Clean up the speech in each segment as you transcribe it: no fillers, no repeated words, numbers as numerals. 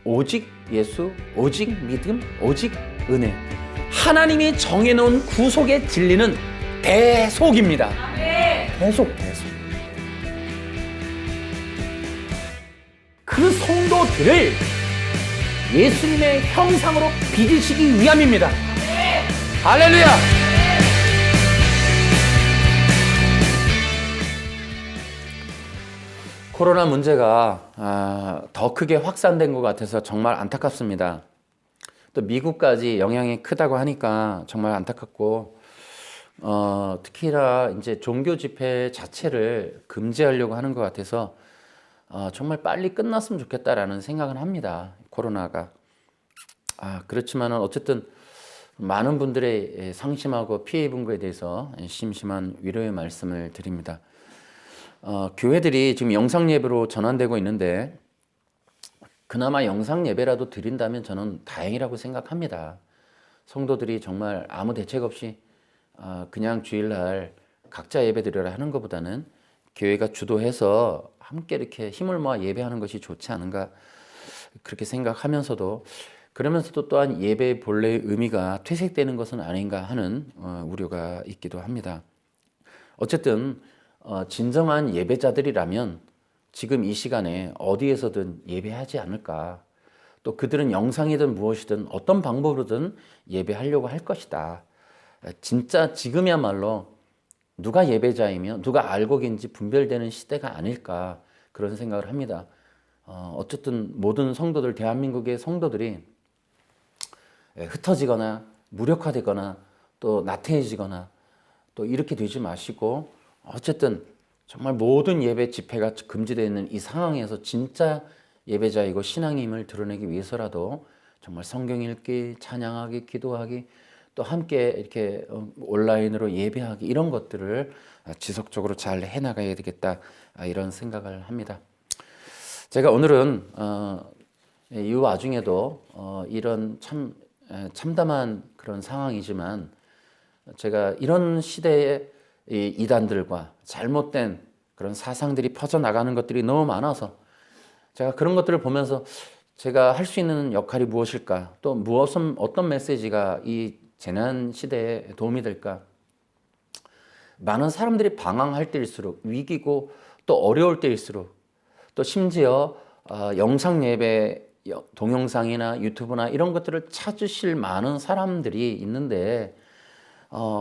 오직 예수, 오직 믿음, 오직 은혜. 하나님이 정해놓은 구속의 진리는 대속입니다. 대속. 그 성도들을 예수님의 형상으로 빚으시기 위함입니다. 할렐루야! 코로나 문제가 더 크게 확산된 것 같아서 정말 안타깝습니다. 또 미국까지 영향이 크다고 하니까 정말 안타깝고, 특히나 이제 종교 집회 자체를 금지하려고 하는 것 같아서 정말 빨리 끝났으면 좋겠다라는 생각은 합니다. 코로나가. 그렇지만은 어쨌든 많은 분들의 상심하고 피해 입은 것에 대해서 심심한 위로의 말씀을 드립니다. 교회들이 지금 영상 예배로 전환되고 있는데 그나마 영상 예배라도 드린다면 저는 다행이라고 생각합니다. 성도들이 정말 아무 대책 없이 그냥 주일날 각자 예배 드려라 하는 것보다는 교회가 주도해서 함께 이렇게 힘을 모아 예배하는 것이 좋지 않은가 그렇게 생각하면서도 그러면서도 또한 예배의 본래의 의미가 퇴색되는 것은 아닌가 하는 우려가 있기도 합니다. 어쨌든 진정한 예배자들이라면 지금 이 시간에 어디에서든 예배하지 않을까. 또 그들은 영상이든 무엇이든 어떤 방법으로든 예배하려고 할 것이다. 진짜 지금이야말로 누가 예배자이며 누가 알곡인지 분별되는 시대가 아닐까 그런 생각을 합니다. 어쨌든 모든 성도들, 대한민국의 성도들이 흩어지거나 무력화되거나 또 나태해지거나 또 이렇게 되지 마시고 어쨌든 정말 모든 예배 집회가 금지되어 있는 이 상황에서 진짜 예배자이고 신앙의 힘을 드러내기 위해서라도 정말 성경 읽기, 찬양하기, 기도하기 또 함께 이렇게 온라인으로 예배하기 이런 것들을 지속적으로 잘 해나가야 되겠다 이런 생각을 합니다. 제가 오늘은 이 와중에도 이런 참담한 그런 상황이지만 제가 이런 시대에 이 이단들과 잘못된 그런 사상들이 퍼져나가는 것들이 너무 많아서 제가 그런 것들을 보면서 제가 할 수 있는 역할이 무엇일까 또 어떤 메시지가 이 재난 시대에 도움이 될까. 많은 사람들이 방황할 때일수록 위기고 또 어려울 때일수록 또 심지어 영상 예배 동영상이나 유튜브나 이런 것들을 찾으실 많은 사람들이 있는데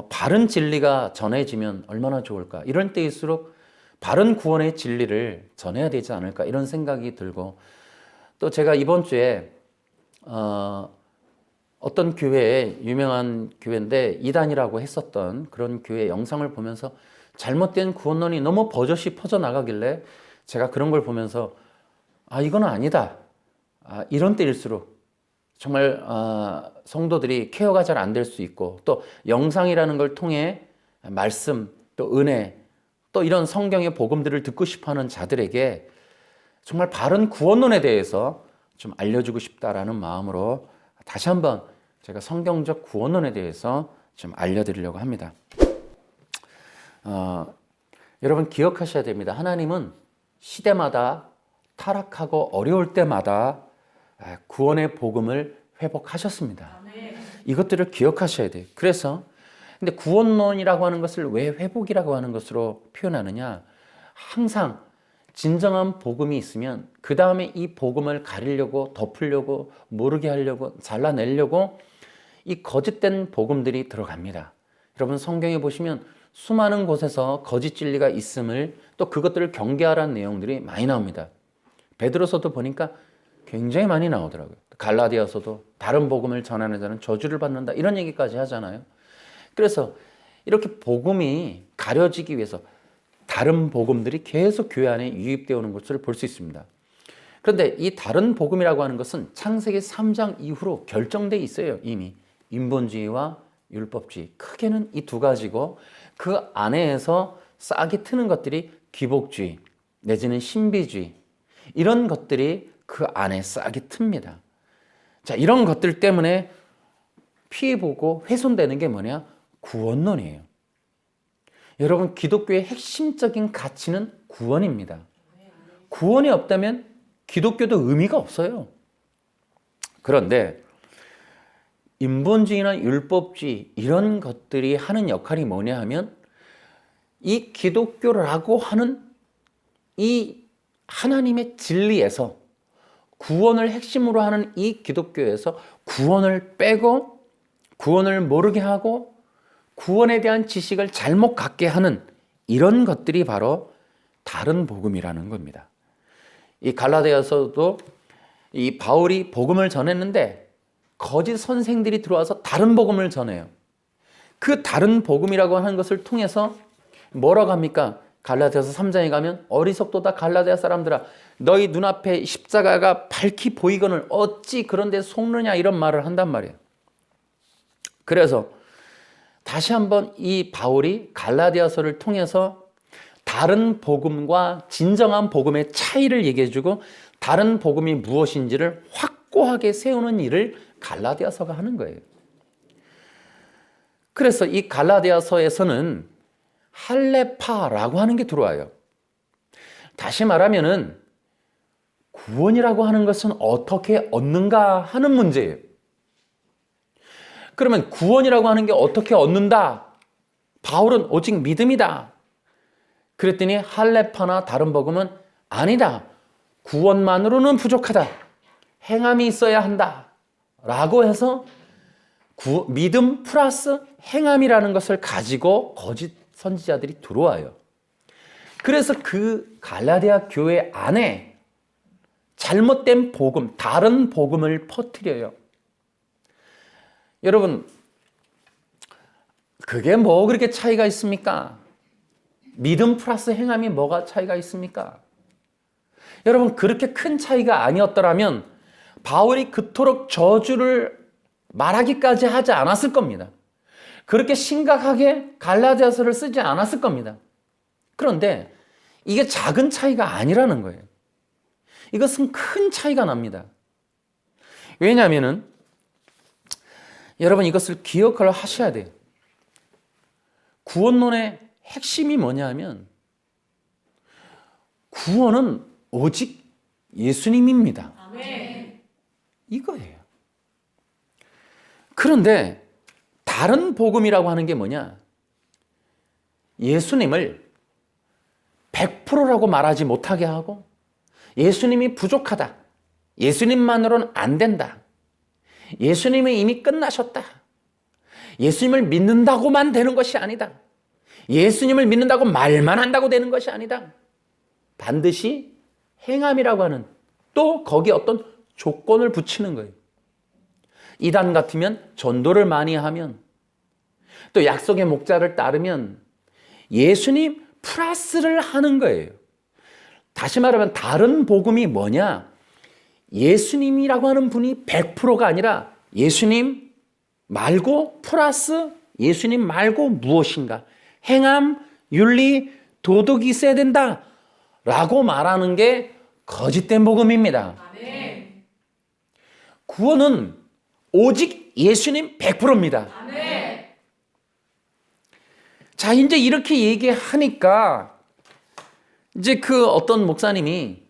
바른 진리가 전해지면 얼마나 좋을까. 이런 때일수록 바른 구원의 진리를 전해야 되지 않을까 이런 생각이 들고 또 제가 이번 주에 어떤 교회에 유명한 교회인데 이단이라고 했었던 그런 교회 영상을 보면서 잘못된 구원론이 너무 버젓이 퍼져나가길래 제가 그런 걸 보면서 이건 아니다. 이런 때일수록 정말 성도들이 케어가 잘 안 될 수 있고 또 영상이라는 걸 통해 말씀 또 은혜 또 이런 성경의 복음들을 듣고 싶어하는 자들에게 정말 바른 구원론에 대해서 좀 알려주고 싶다라는 마음으로 다시 한번 제가 성경적 구원론에 대해서 좀 알려드리려고 합니다. 여러분 기억하셔야 됩니다. 하나님은 시대마다 타락하고 어려울 때마다 구원의 복음을 회복하셨습니다. 이것들을 기억하셔야 돼요. 그래서 근데 구원론이라고 하는 것을 왜 회복이라고 하는 것으로 표현하느냐? 항상 진정한 복음이 있으면 그 다음에 이 복음을 가리려고 덮으려고 모르게 하려고 잘라내려고 이 거짓된 복음들이 들어갑니다. 여러분 성경에 보시면 수많은 곳에서 거짓 진리가 있음을 또 그것들을 경계하라는 내용들이 많이 나옵니다. 베드로서도 보니까 굉장히 많이 나오더라고요. 갈라디아서도 다른 복음을 전하는 자는 저주를 받는다 이런 얘기까지 하잖아요. 그래서 이렇게 복음이 가려지기 위해서 다른 복음들이 계속 교회 안에 유입되어 오는 것을 볼 수 있습니다. 그런데 이 다른 복음이라고 하는 것은 창세기 3장 이후로 결정되어 있어요. 이미 인본주의와 율법주의 크게는 이 두 가지고 그 안에서 싹이 트는 것들이 귀복주의 내지는 신비주의 이런 것들이 그 안에 싹이 틉니다. 자, 이런 것들 때문에 피해보고 훼손되는 게 뭐냐? 구원론이에요. 여러분 기독교의 핵심적인 가치는 구원입니다. 구원이 없다면 기독교도 의미가 없어요. 그런데 인본주의나 율법주의 이런 것들이 하는 역할이 뭐냐 하면 이 기독교라고 하는 이 하나님의 진리에서 구원을 핵심으로 하는 이 기독교에서 구원을 빼고 구원을 모르게 하고 구원에 대한 지식을 잘못 갖게 하는 이런 것들이 바로 다른 복음이라는 겁니다. 이 갈라디아서도 이 바울이 복음을 전했는데 거짓 선생들이 들어와서 다른 복음을 전해요. 그 다른 복음이라고 하는 것을 통해서 뭐라고 합니까? 갈라디아서 3장에 가면 어리석도다 갈라디아 사람들아 너희 눈앞에 십자가가 밝히 보이거늘 어찌 그런데 속느냐 이런 말을 한단 말이에요. 그래서 다시 한번 이 바울이 갈라디아서를 통해서 다른 복음과 진정한 복음의 차이를 얘기해주고 다른 복음이 무엇인지를 확고하게 세우는 일을 갈라디아서가 하는 거예요. 그래서 이 갈라디아서에서는 할레파라고 하는 게 들어와요. 다시 말하면은 구원이라고 하는 것은 어떻게 얻는가 하는 문제예요. 그러면 구원이라고 하는 게 어떻게 얻는다? 바울은 오직 믿음이다. 그랬더니 할레파나 다른 복음은 아니다. 구원만으로는 부족하다. 행함이 있어야 한다. 라고 해서 믿음 플러스 행함이라는 것을 가지고 거짓 선지자들이 들어와요. 그래서 그 갈라디아 교회 안에 잘못된 복음, 다른 복음을 퍼뜨려요. 여러분, 그게 뭐 그렇게 차이가 있습니까? 믿음 플러스 행함이 뭐가 차이가 있습니까? 여러분, 그렇게 큰 차이가 아니었더라면 바울이 그토록 저주를 말하기까지 하지 않았을 겁니다. 그렇게 심각하게 갈라디아서를 쓰지 않았을 겁니다. 그런데 이게 작은 차이가 아니라는 거예요. 이것은 큰 차이가 납니다. 왜냐하면은 여러분 이것을 기억을 하셔야 돼요. 구원론의 핵심이 뭐냐 하면 구원은 오직 예수님입니다. 아멘. 이거예요. 그런데 다른 복음이라고 하는 게 뭐냐? 예수님을 100%라고 말하지 못하게 하고 예수님이 부족하다. 예수님만으로는 안 된다. 예수님이 이미 끝나셨다. 예수님을 믿는다고만 되는 것이 아니다. 예수님을 믿는다고 말만 한다고 되는 것이 아니다. 반드시 행함이라고 하는 또 거기에 어떤 조건을 붙이는 거예요. 이단 같으면 전도를 많이 하면 또 약속의 목자를 따르면 예수님 플러스를 하는 거예요. 다시 말하면 다른 복음이 뭐냐? 예수님이라고 하는 분이 100%가 아니라 예수님 말고 플러스 예수님 말고 무엇인가? 행함, 윤리, 도덕이 있어야 된다 라고 말하는 게 거짓된 복음입니다. 아멘. 구원은 오직 예수님 100%입니다. 아멘. 자, 이제 이렇게 얘기하니까 이제 그 어떤 목사님이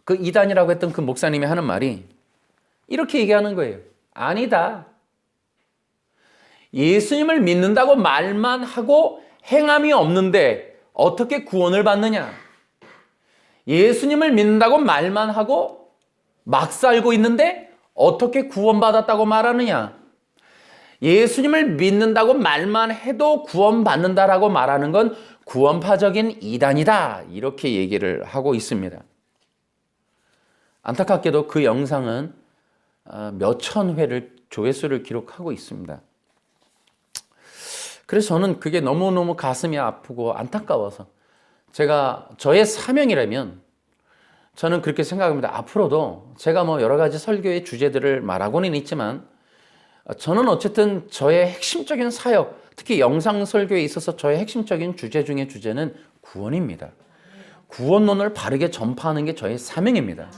그 이단이라고 했던 그 목사님이 하는 말이 이렇게 얘기하는 거예요. 아니다. 예수님을 믿는다고 말만 하고 행함이 없는데 어떻게 구원을 받느냐? 예수님을 믿는다고 말만 하고 막 살고 있는데 어떻게 구원받았다고 말하느냐? 예수님을 믿는다고 말만 해도 구원받는다라고 말하는 건 구원파적인 이단이다. 이렇게 얘기를 하고 있습니다. 안타깝게도 그 영상은 몇천 회를 조회수를 기록하고 있습니다. 그래서 저는 그게 너무너무 가슴이 아프고 안타까워서 제가 저의 사명이라면 저는 그렇게 생각합니다. 앞으로도 제가 뭐 여러 가지 설교의 주제들을 말하고는 있지만 저는 어쨌든 저의 핵심적인 사역, 특히 영상 설교에 있어서 저의 핵심적인 주제 중에 주제는 구원입니다. 구원론을 바르게 전파하는 게 저의 사명입니다.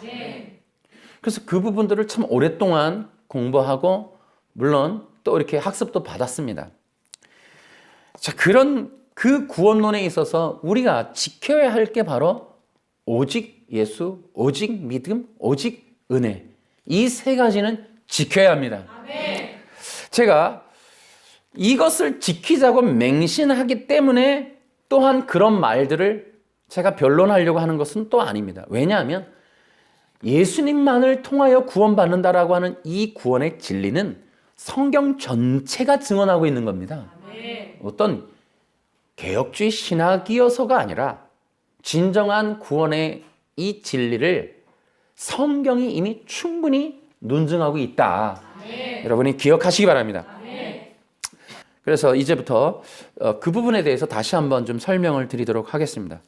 그래서 그 부분들을 참 오랫동안 공부하고 물론 또 이렇게 학습도 받았습니다. 자, 그런 그 구원론에 있어서 우리가 지켜야 할 게 바로 오직 예수, 오직 믿음, 오직 은혜. 이 세 가지는 지켜야 합니다. 제가 이것을 지키자고 맹신하기 때문에 또한 그런 말들을 제가 변론하려고 하는 것은 또 아닙니다. 왜냐하면 예수님만을 통하여 구원받는다라고 하는 이 구원의 진리는 성경 전체가 증언하고 있는 겁니다. 어떤 개혁주의 신학이어서가 아니라 진정한 구원의 이 진리를 성경이 이미 충분히 논증하고 있다. 여러분이 기억하시기 바랍니다. 그래서 이제부터 그 부분에 대해서 다시 한번 좀 설명을 드리도록 하겠습니다.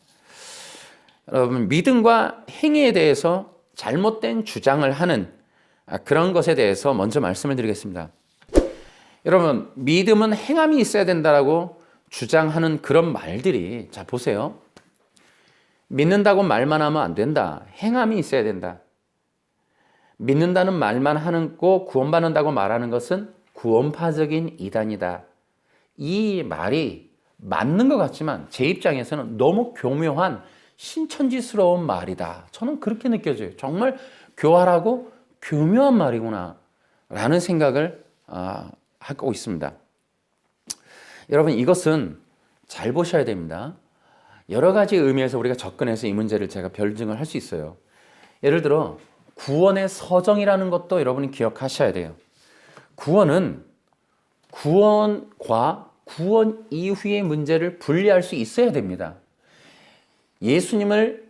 여러분, 믿음과 행위에 대해서 잘못된 주장을 하는 그런 것에 대해서 먼저 말씀을 드리겠습니다. 여러분, 믿음은 행함이 있어야 된다라고 주장하는 그런 말들이, 자 보세요. 믿는다고 말만 하면 안 된다. 행함이 있어야 된다. 믿는다는 말만 하는 거 구원받는다고 말하는 것은 구원파적인 이단이다. 이 말이 맞는 것 같지만 제 입장에서는 너무 교묘한 신천지스러운 말이다. 저는 그렇게 느껴져요. 정말 교활하고 교묘한 말이구나 라는 생각을 하고 있습니다. 여러분, 이것은 잘 보셔야 됩니다. 여러 가지 의미에서 우리가 접근해서 이 문제를 제가 별증을 할 수 있어요. 예를 들어 구원의 서정이라는 것도 여러분이 기억하셔야 돼요. 구원은 구원과 구원 이후의 문제를 분리할 수 있어야 됩니다. 예수님을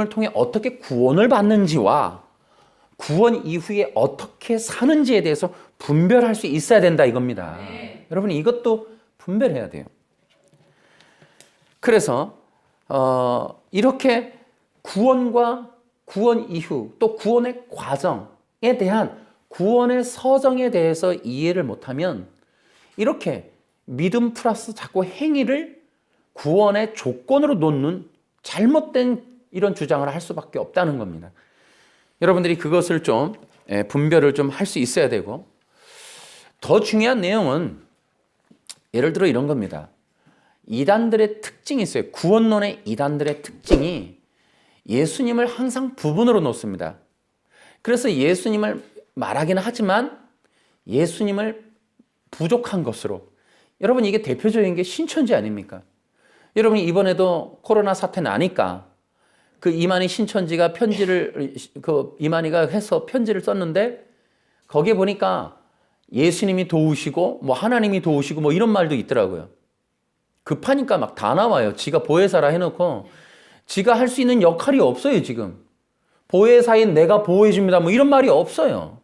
통해 어떻게 구원을 받는지와 구원 이후에 어떻게 사는지에 대해서 분별할 수 있어야 된다 이겁니다. 여러분, 이것도 분별해야 돼요. 그래서 이렇게 구원과 구원 이후 또 구원의 과정에 대한 구원의 서정에 대해서 이해를 못하면 이렇게 믿음 플러스 자꾸 행위를 구원의 조건으로 놓는 잘못된 이런 주장을 할 수밖에 없다는 겁니다. 여러분들이 그것을 좀 분별을 좀 할 수 있어야 되고, 더 중요한 내용은 예를 들어 이런 겁니다. 이단들의 특징이 있어요. 구원론의 이단들의 특징이 예수님을 항상 부분으로 놓습니다. 그래서 예수님을 말하기는 하지만 예수님을 부족한 것으로. 여러분, 이게 대표적인 게 신천지 아닙니까? 여러분이 이번에도 코로나 사태 나니까 그 이만희 신천지가 이만희가 해서 편지를 썼는데 거기에 보니까 예수님이 도우시고 뭐 하나님이 도우시고 뭐 이런 말도 있더라고요. 급하니까 막 다 나와요. 지가 보혜사라 해놓고 지가 할 수 있는 역할이 없어요, 지금. 보혜사인 내가 보호해줍니다. 뭐 이런 말이 없어요.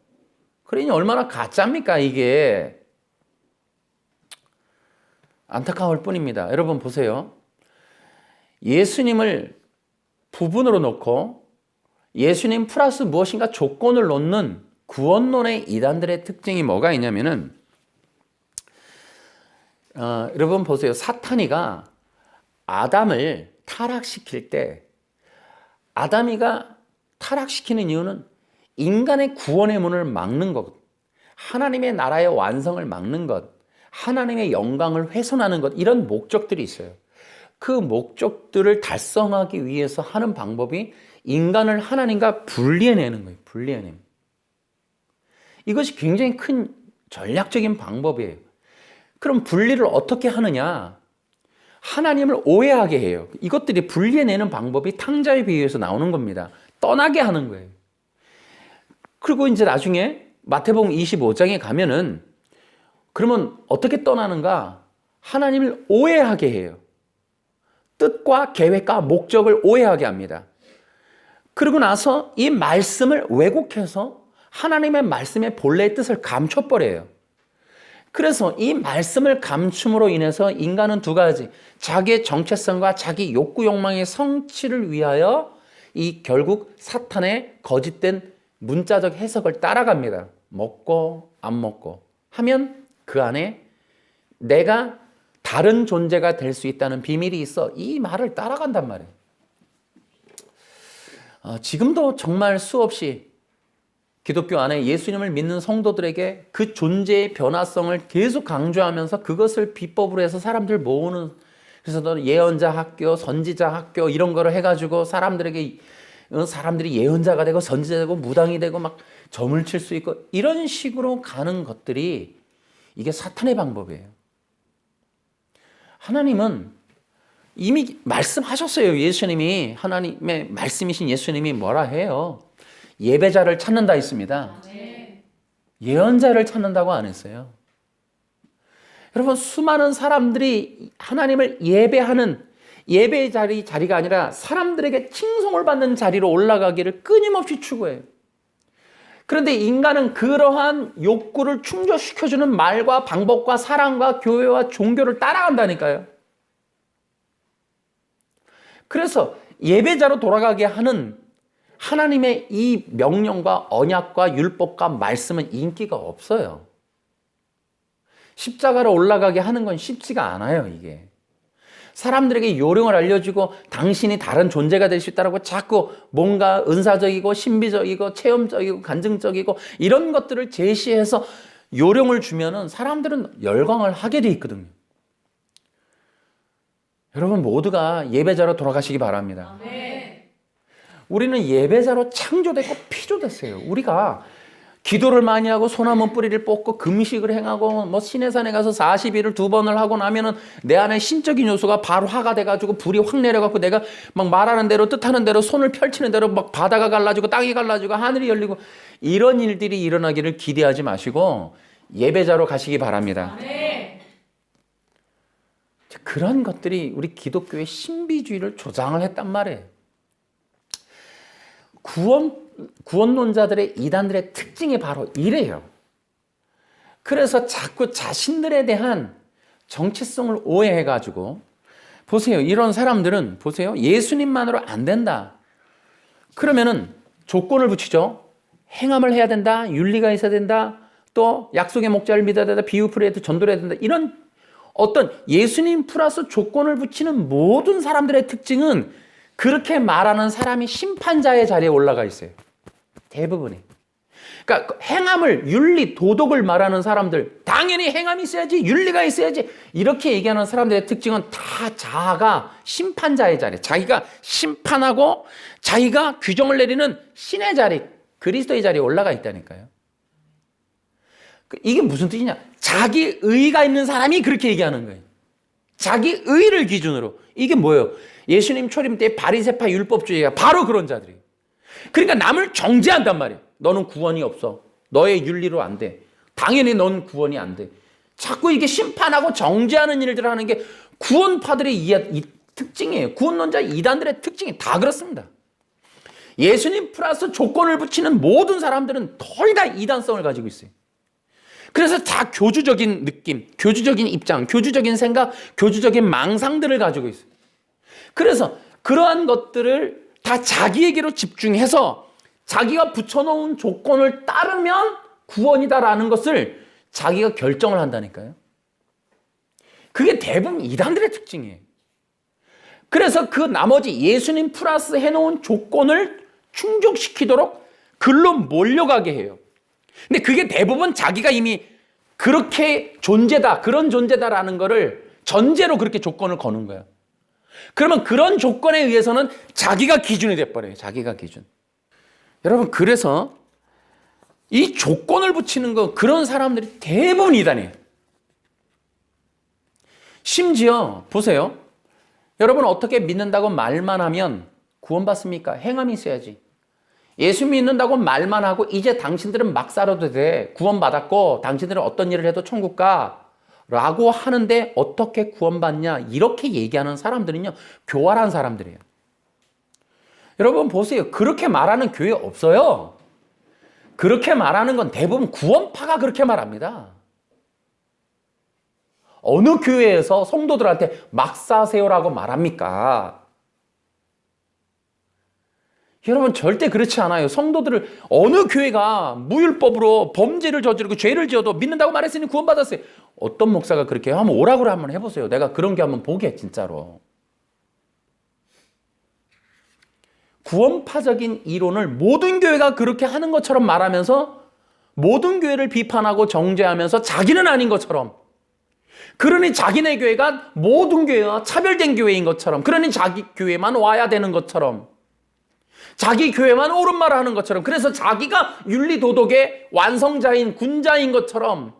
그러니 얼마나 가짜입니까, 이게. 안타까울 뿐입니다. 여러분 보세요. 예수님을 부분으로 놓고 예수님 플러스 무엇인가 조건을 놓는 구원론의 이단들의 특징이 뭐가 있냐면은 여러분 보세요. 사탄이가 아담을 타락시킬 때 아담이가 타락시키는 이유는 인간의 구원의 문을 막는 것, 하나님의 나라의 완성을 막는 것, 하나님의 영광을 훼손하는 것, 이런 목적들이 있어요. 그 목적들을 달성하기 위해서 하는 방법이 인간을 하나님과 분리해내는 거예요. 분리해내는. 이것이 굉장히 큰 전략적인 방법이에요. 그럼 분리를 어떻게 하느냐? 하나님을 오해하게 해요. 이것들이 분리해내는 방법이 탕자의 비유에서 나오는 겁니다. 떠나게 하는 거예요. 그리고 이제 나중에 마태복음 25장에 가면은 그러면 어떻게 떠나는가? 하나님을 오해하게 해요. 뜻과 계획과 목적을 오해하게 합니다. 그리고 나서 이 말씀을 왜곡해서 하나님의 말씀의 본래의 뜻을 감춰버려요. 그래서 이 말씀을 감춤으로 인해서 인간은 두 가지, 자기의 정체성과 자기 욕구 욕망의 성취를 위하여 이 결국 사탄의 거짓된 문자적 해석을 따라갑니다. 먹고 안 먹고 하면 그 안에 내가 다른 존재가 될 수 있다는 비밀이 있어. 이 말을 따라간단 말이에요. 지금도 정말 수없이 기독교 안에 예수님을 믿는 성도들에게 그 존재의 변화성을 계속 강조하면서 그것을 비법으로 해서 사람들 모으는, 그래서 예언자 학교, 선지자 학교 이런 거를 해가지고 사람들에게 사람들이 예언자가 되고 선지자 되고 무당이 되고 막 점을 칠 수 있고 이런 식으로 가는 것들이 이게 사탄의 방법이에요. 하나님은 이미 말씀하셨어요. 예수님이, 하나님의 말씀이신 예수님이 뭐라 해요? 예배자를 찾는다 했습니다. 예언자를 찾는다고 안 했어요. 여러분, 수많은 사람들이 하나님을 예배하는 예배의 자리가 아니라 사람들에게 칭송을 받는 자리로 올라가기를 끊임없이 추구해요. 그런데 인간은 그러한 욕구를 충족시켜주는 말과 방법과 사랑과 교회와 종교를 따라간다니까요. 그래서 예배자로 돌아가게 하는 하나님의 이 명령과 언약과 율법과 말씀은 인기가 없어요. 십자가로 올라가게 하는 건 쉽지가 않아요, 이게. 사람들에게 요령을 알려주고 당신이 다른 존재가 될 수 있다고 자꾸 뭔가 은사적이고 신비적이고 체험적이고 간증적이고 이런 것들을 제시해서 요령을 주면은 사람들은 열광을 하게 돼 있거든요. 여러분 모두가 예배자로 돌아가시기 바랍니다. 우리는 예배자로 창조됐고 피조됐어요. 우리가 기도를 많이 하고 소나무 뿌리를 뽑고 금식을 행하고 뭐 시내산에 가서 40일을 2번을 하고 나면은 내 안에 신적인 요소가 바로 화가 돼가지고 불이 확 내려갖고 내가 막 말하는 대로 뜻하는 대로 손을 펼치는 대로 막 바다가 갈라지고 땅이 갈라지고 하늘이 열리고 이런 일들이 일어나기를 기대하지 마시고 예배자로 가시기 바랍니다. 그런 것들이 우리 기독교의 신비주의를 조장을 했단 말이에요. 구원론자들의 이단들의 특징이 바로 이래요. 그래서 자꾸 자신들에 대한 정체성을 오해해가지고 보세요. 이런 사람들은 보세요. 예수님만으로 안 된다. 그러면은 조건을 붙이죠. 행함을 해야 된다. 윤리가 있어야 된다. 또 약속의 목자를 믿어야 된다. 비유풀이해야 된다. 전도를 해야 된다. 이런 어떤 예수님 플러스 조건을 붙이는 모든 사람들의 특징은 그렇게 말하는 사람이 심판자의 자리에 올라가 있어요. 대부분이. 그러니까 행함을, 윤리, 도덕을 말하는 사람들, 당연히 행함이 있어야지, 윤리가 있어야지 이렇게 얘기하는 사람들의 특징은 다 자아가 심판자의 자리, 자기가 심판하고 자기가 규정을 내리는 신의 자리, 그리스도의 자리에 올라가 있다니까요. 이게 무슨 뜻이냐? 자기 의가 있는 사람이 그렇게 얘기하는 거예요. 자기 의를 기준으로. 이게 뭐예요? 예수님 초림 때 바리새파 율법주의가 바로 그런 자들이에요. 그러니까 남을 정죄한단 말이에요. 너는 구원이 없어. 너의 윤리로 안 돼. 당연히 넌 구원이 안 돼. 자꾸 이게 심판하고 정죄하는 일들을 하는 게 구원파들의 이 특징이에요. 구원론자 이단들의 특징이 다 그렇습니다. 예수님 플러스 조건을 붙이는 모든 사람들은 거의 다 이단성을 가지고 있어요. 그래서 다 교주적인 느낌, 교주적인 입장, 교주적인 생각, 교주적인 망상들을 가지고 있어요. 그래서 그러한 것들을 다 자기에게로 집중해서 자기가 붙여놓은 조건을 따르면 구원이다라는 것을 자기가 결정을 한다니까요. 그게 대부분 이단들의 특징이에요. 그래서 그 나머지 예수님 플러스 해놓은 조건을 충족시키도록 글로 몰려가게 해요. 근데 그게 대부분 자기가 이미 그렇게 존재다, 그런 존재다라는 거를 전제로 그렇게 조건을 거는 거예요. 그러면 그런 조건에 의해서는 자기가 기준이 돼버려요. 자기가 기준. 여러분, 그래서 이 조건을 붙이는 거, 그런 사람들이 대부분 이단이에요. 심지어 보세요. 여러분 어떻게 믿는다고 말만 하면 구원받습니까? 행함이 있어야지. 예수 믿는다고 말만 하고 이제 당신들은 막 살아도 돼. 구원받았고 당신들은 어떤 일을 해도 천국 가. 라고 하는데 어떻게 구원받냐? 이렇게 얘기하는 사람들은요. 교활한 사람들이에요. 여러분 보세요. 그렇게 말하는 교회 없어요. 그렇게 말하는 건 대부분 구원파가 그렇게 말합니다. 어느 교회에서 성도들한테 막 사세요라고 말합니까? 여러분 절대 그렇지 않아요. 성도들을 어느 교회가 무율법으로 범죄를 저지르고 죄를 지어도 믿는다고 말했으니 구원받았어요. 어떤 목사가 그렇게 해요? 한번 오라고 한번 해보세요. 내가 그런 게 한번 보게 진짜로. 구원파적인 이론을 모든 교회가 그렇게 하는 것처럼 말하면서 모든 교회를 비판하고 정죄하면서 자기는 아닌 것처럼, 그러니 자기네 교회가 모든 교회와 차별된 교회인 것처럼, 그러니 자기 교회만 와야 되는 것처럼, 자기 교회만 옳은 말을 하는 것처럼, 그래서 자기가 윤리도덕의 완성자인 군자인 것처럼,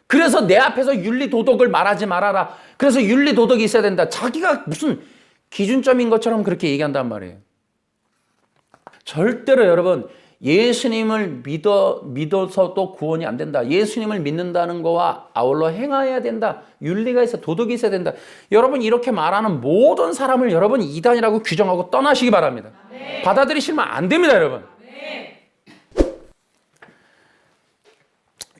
그래서 내 앞에서 윤리도덕을 말하지 말아라, 그래서 윤리도덕이 있어야 된다, 자기가 무슨 기준점인 것처럼 그렇게 얘기한단 말이에요. 절대로 여러분, 예수님을 믿어서도 구원이 안 된다, 예수님을 믿는다는 거와 아울러 행해야 된다, 윤리가 있어, 도덕이 있어야 된다, 여러분 이렇게 말하는 모든 사람을 여러분 이단이라고 규정하고 떠나시기 바랍니다. 네. 받아들이시면 안 됩니다, 여러분. 네.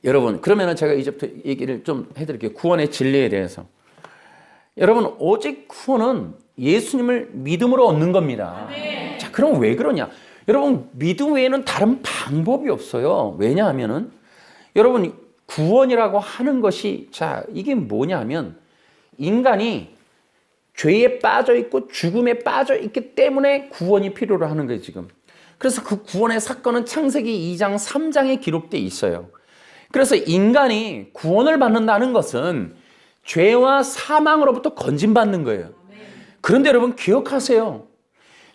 여러분, 그러면은 제가 이제부터 얘기를 좀 해드릴게요. 구원의 진리에 대해서. 여러분, 오직 구원은 예수님을 믿음으로 얻는 겁니다. 네. 자, 그럼 왜 그러냐? 여러분, 믿음 외에는 다른 방법이 없어요. 왜냐하면은 여러분, 구원이라고 하는 것이, 자, 이게 뭐냐면 인간이 죄에 빠져 있고 죽음에 빠져 있기 때문에 구원이 필요로 하는 거예요, 지금. 그래서 그 구원의 사건은 창세기 2장, 3장에 기록되어 있어요. 그래서 인간이 구원을 받는다는 것은 죄와 사망으로부터 건진받는 거예요. 그런데 여러분 기억하세요.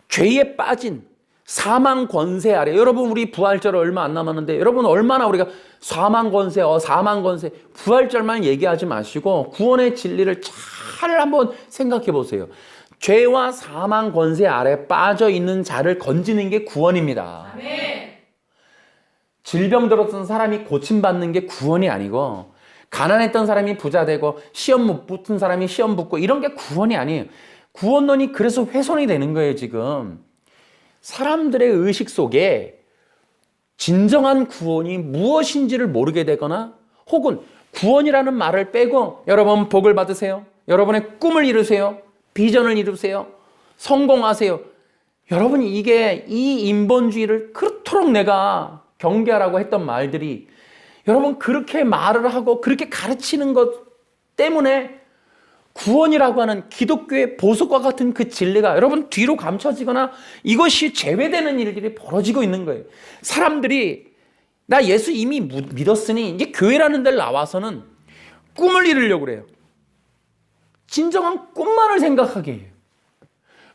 죄에 빠진 사망 권세 아래, 여러분 우리 부활절 얼마 안 남았는데 여러분 얼마나 우리가 사망 권세, 부활절만 얘기하지 마시고 구원의 진리를 잘 한번 생각해 보세요. 죄와 사망 권세 아래 빠져 있는 자를 건지는 게 구원입니다. 아멘. 질병 들었던 사람이 고침받는 게 구원이 아니고, 가난했던 사람이 부자 되고 시험 못 붙은 사람이 시험 붙고 이런 게 구원이 아니에요. 구원론이 그래서 훼손이 되는 거예요, 지금. 사람들의 의식 속에 진정한 구원이 무엇인지를 모르게 되거나, 혹은 구원이라는 말을 빼고 여러분 복을 받으세요, 여러분의 꿈을 이루세요, 비전을 이루세요, 성공하세요. 여러분, 이게 이 인본주의를 그토록 내가 경계하라고 했던 말들이, 여러분 그렇게 말을 하고 그렇게 가르치는 것 때문에 구원이라고 하는 기독교의 보석과 같은 그 진리가 여러분 뒤로 감춰지거나 이것이 제외되는 일들이 벌어지고 있는 거예요. 사람들이 나 예수 이미 믿었으니 이제 교회라는 데를 나와서는 꿈을 이루려고 그래요. 진정한 꿈만을 생각하게 해요.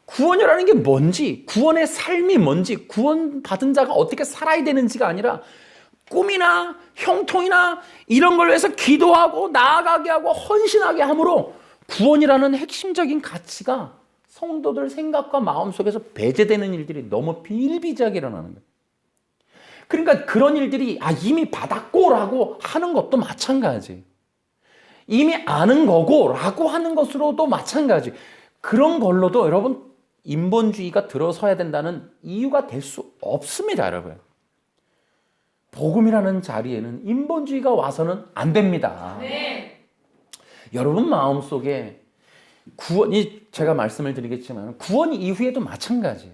구원이라는 게 뭔지, 구원의 삶이 뭔지, 구원받은 자가 어떻게 살아야 되는지가 아니라 꿈이나 형통이나 이런 걸 위해서 기도하고 나아가게 하고 헌신하게 함으로 구원이라는 핵심적인 가치가 성도들 생각과 마음속에서 배제되는 일들이 너무 비일비재하게 일어나는 거예요. 그러니까 그런 일들이 이미 받았고라고 하는 것도 마찬가지, 이미 아는 거고라고 하는 것으로도 마찬가지, 그런 걸로도 여러분 인본주의가 들어서야 된다는 이유가 될 수 없습니다, 여러분. 복음이라는 자리에는 인본주의가 와서는 안 됩니다. 네. 여러분 마음속에 구원이, 제가 말씀을 드리겠지만 구원 이후에도 마찬가지예요.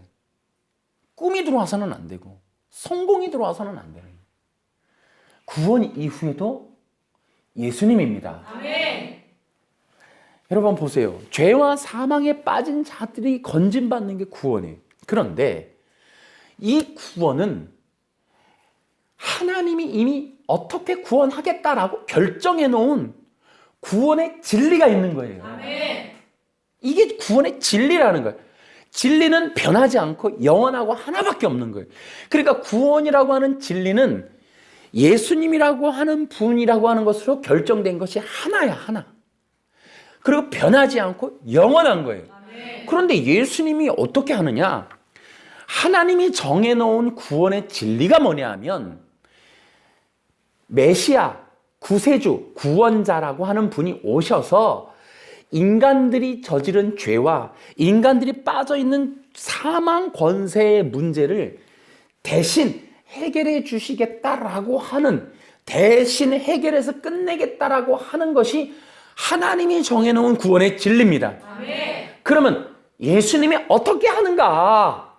꿈이 들어와서는 안 되고 성공이 들어와서는 안 되는, 구원 이후에도 예수님입니다. 아멘. 여러분 보세요. 죄와 사망에 빠진 자들이 건진받는 게 구원이에요. 그런데 이 구원은 하나님이 이미 어떻게 구원하겠다라고 결정해 놓은 구원의 진리가 있는 거예요. 아멘. 이게 구원의 진리라는 거예요. 진리는 변하지 않고 영원하고 하나밖에 없는 거예요. 그러니까 구원이라고 하는 진리는 예수님이라고 하는 분이라고 하는 것으로 결정된 것이 하나야, 하나. 그리고 변하지 않고 영원한 거예요. 아멘. 그런데 예수님이 어떻게 하느냐? 하나님이 정해놓은 구원의 진리가 뭐냐 하면, 메시아, 구세주, 구원자라고 하는 분이 오셔서 인간들이 저지른 죄와 인간들이 빠져있는 사망 권세의 문제를 대신 해결해 주시겠다라고 하는, 대신 해결해서 끝내겠다라고 하는 것이 하나님이 정해놓은 구원의 진리입니다. 아멘. 그러면 예수님이 어떻게 하는가?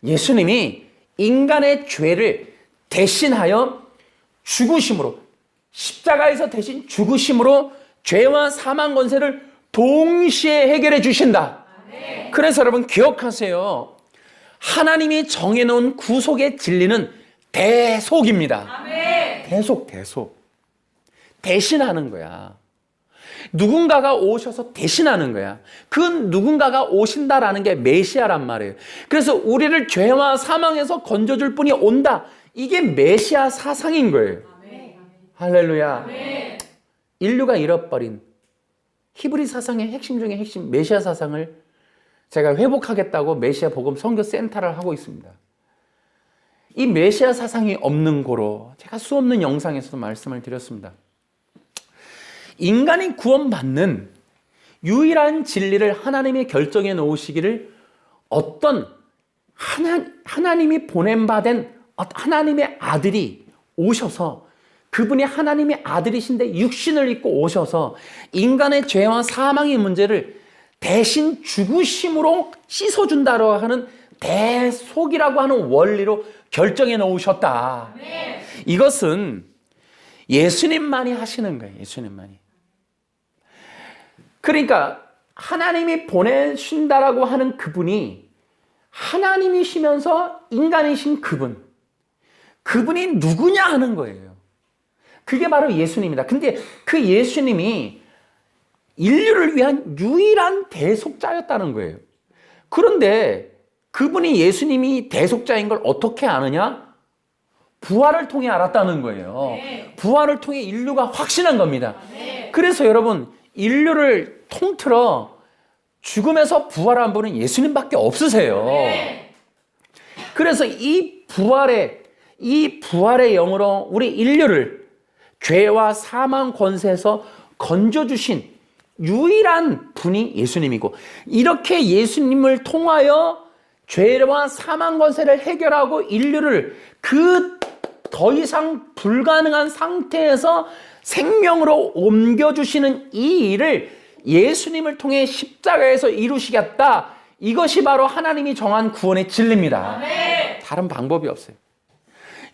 예수님이 인간의 죄를 대신하여 죽으심으로, 십자가에서 대신 죽으심으로 죄와 사망 권세를 동시에 해결해 주신다. 아멘. 그래서 여러분 기억하세요. 하나님이 정해놓은 구속의 진리는 대속입니다. 아멘. 대속. 대신하는 거야. 누군가가 오셔서 대신하는 거야. 그 누군가가 오신다라는 게 메시아란 말이에요. 그래서 우리를 죄와 사망에서 건져줄 분이 온다. 이게 메시아 사상인 거예요. 아멘. 할렐루야. 아멘. 인류가 잃어버린 히브리 사상의 핵심 중에 핵심 메시아 사상을 제가 회복하겠다고 메시아 복음 선교 센터를 하고 있습니다. 이 메시아 사상이 없는 고로 제가 수없는 영상에서도 말씀을 드렸습니다. 인간이 구원받는 유일한 진리를 하나님이 결정해 놓으시기를 어떤 하나님이 보냄받은 하나님의 아들이 오셔서 그분이 하나님의 아들이신데 육신을 입고 오셔서 인간의 죄와 사망의 문제를 대신 죽으심으로 씻어준다고 하는 대속이라고 하는 원리로 결정해 놓으셨다. 네. 이것은 예수님만이 하시는 거예요. 예수님만이. 그러니까 하나님이 보내신다라고 하는 그분이 하나님이시면서 인간이신 그분이 누구냐 하는 거예요. 그게 바로 예수님이다. 근데 그 예수님이 인류를 위한 유일한 대속자였다는 거예요. 그런데 그분이 예수님이 대속자인 걸 어떻게 아느냐? 부활을 통해 알았다는 거예요. 네. 부활을 통해 인류가 확신한 겁니다. 네. 그래서 여러분, 인류를 통틀어 죽음에서 부활한 분은 예수님밖에 없으세요. 네. 그래서 이 부활의 영으로 우리 인류를 죄와 사망 권세에서 건져주신 유일한 분이 예수님이고, 이렇게 예수님을 통하여 죄와 사망 권세를 해결하고 인류를 그 더 이상 불가능한 상태에서 생명으로 옮겨주시는 이 일을 예수님을 통해 십자가에서 이루시겠다. 이것이 바로 하나님이 정한 구원의 진리입니다. 아멘. 다른 방법이 없어요.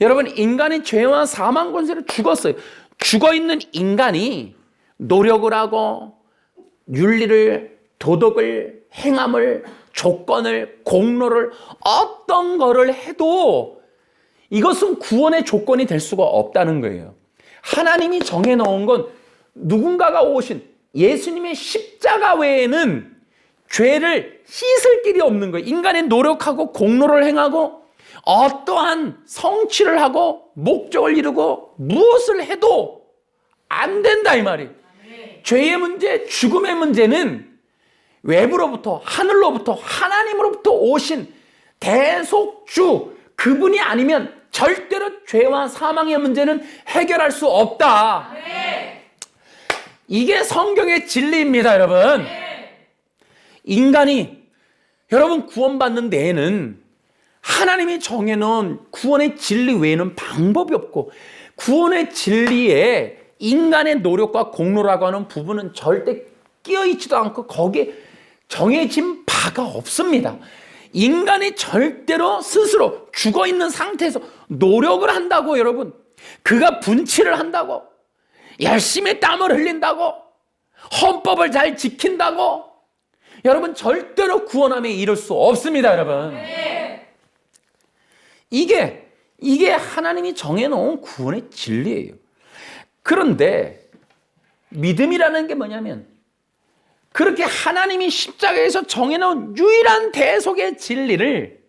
여러분, 인간이 죄와 사망 권세를 죽었어요. 죽어있는 인간이 노력을 하고 윤리를, 도덕을, 행함을, 조건을, 공로를 어떤 거를 해도 이것은 구원의 조건이 될 수가 없다는 거예요. 하나님이 정해놓은 건 누군가가 오신 예수님의 십자가 외에는 죄를 씻을 길이 없는 거예요. 인간의 노력하고 공로를 행하고 어떠한 성취를 하고 목적을 이루고 무엇을 해도 안 된다 이 말이에요. 죄의 문제, 죽음의 문제는 외부로부터, 하늘로부터, 하나님으로부터 오신 대속주 그분이 아니면 절대로 죄와 사망의 문제는 해결할 수 없다. 이게 성경의 진리입니다, 여러분. 인간이 여러분 구원받는 데에는 하나님이 정해놓은 구원의 진리 외에는 방법이 없고, 구원의 진리에 인간의 노력과 공로라고 하는 부분은 절대 끼어있지도 않고 거기에 정해진 바가 없습니다. 인간이 절대로 스스로 죽어있는 상태에서 노력을 한다고, 여러분, 그가 분치를 한다고, 열심히 땀을 흘린다고, 헌법을 잘 지킨다고, 여러분 절대로 구원함에 이를 수 없습니다, 여러분. 이게 하나님이 정해놓은 구원의 진리예요. 그런데 믿음이라는 게 뭐냐면, 그렇게 하나님이 십자가에서 정해놓은 유일한 대속의 진리를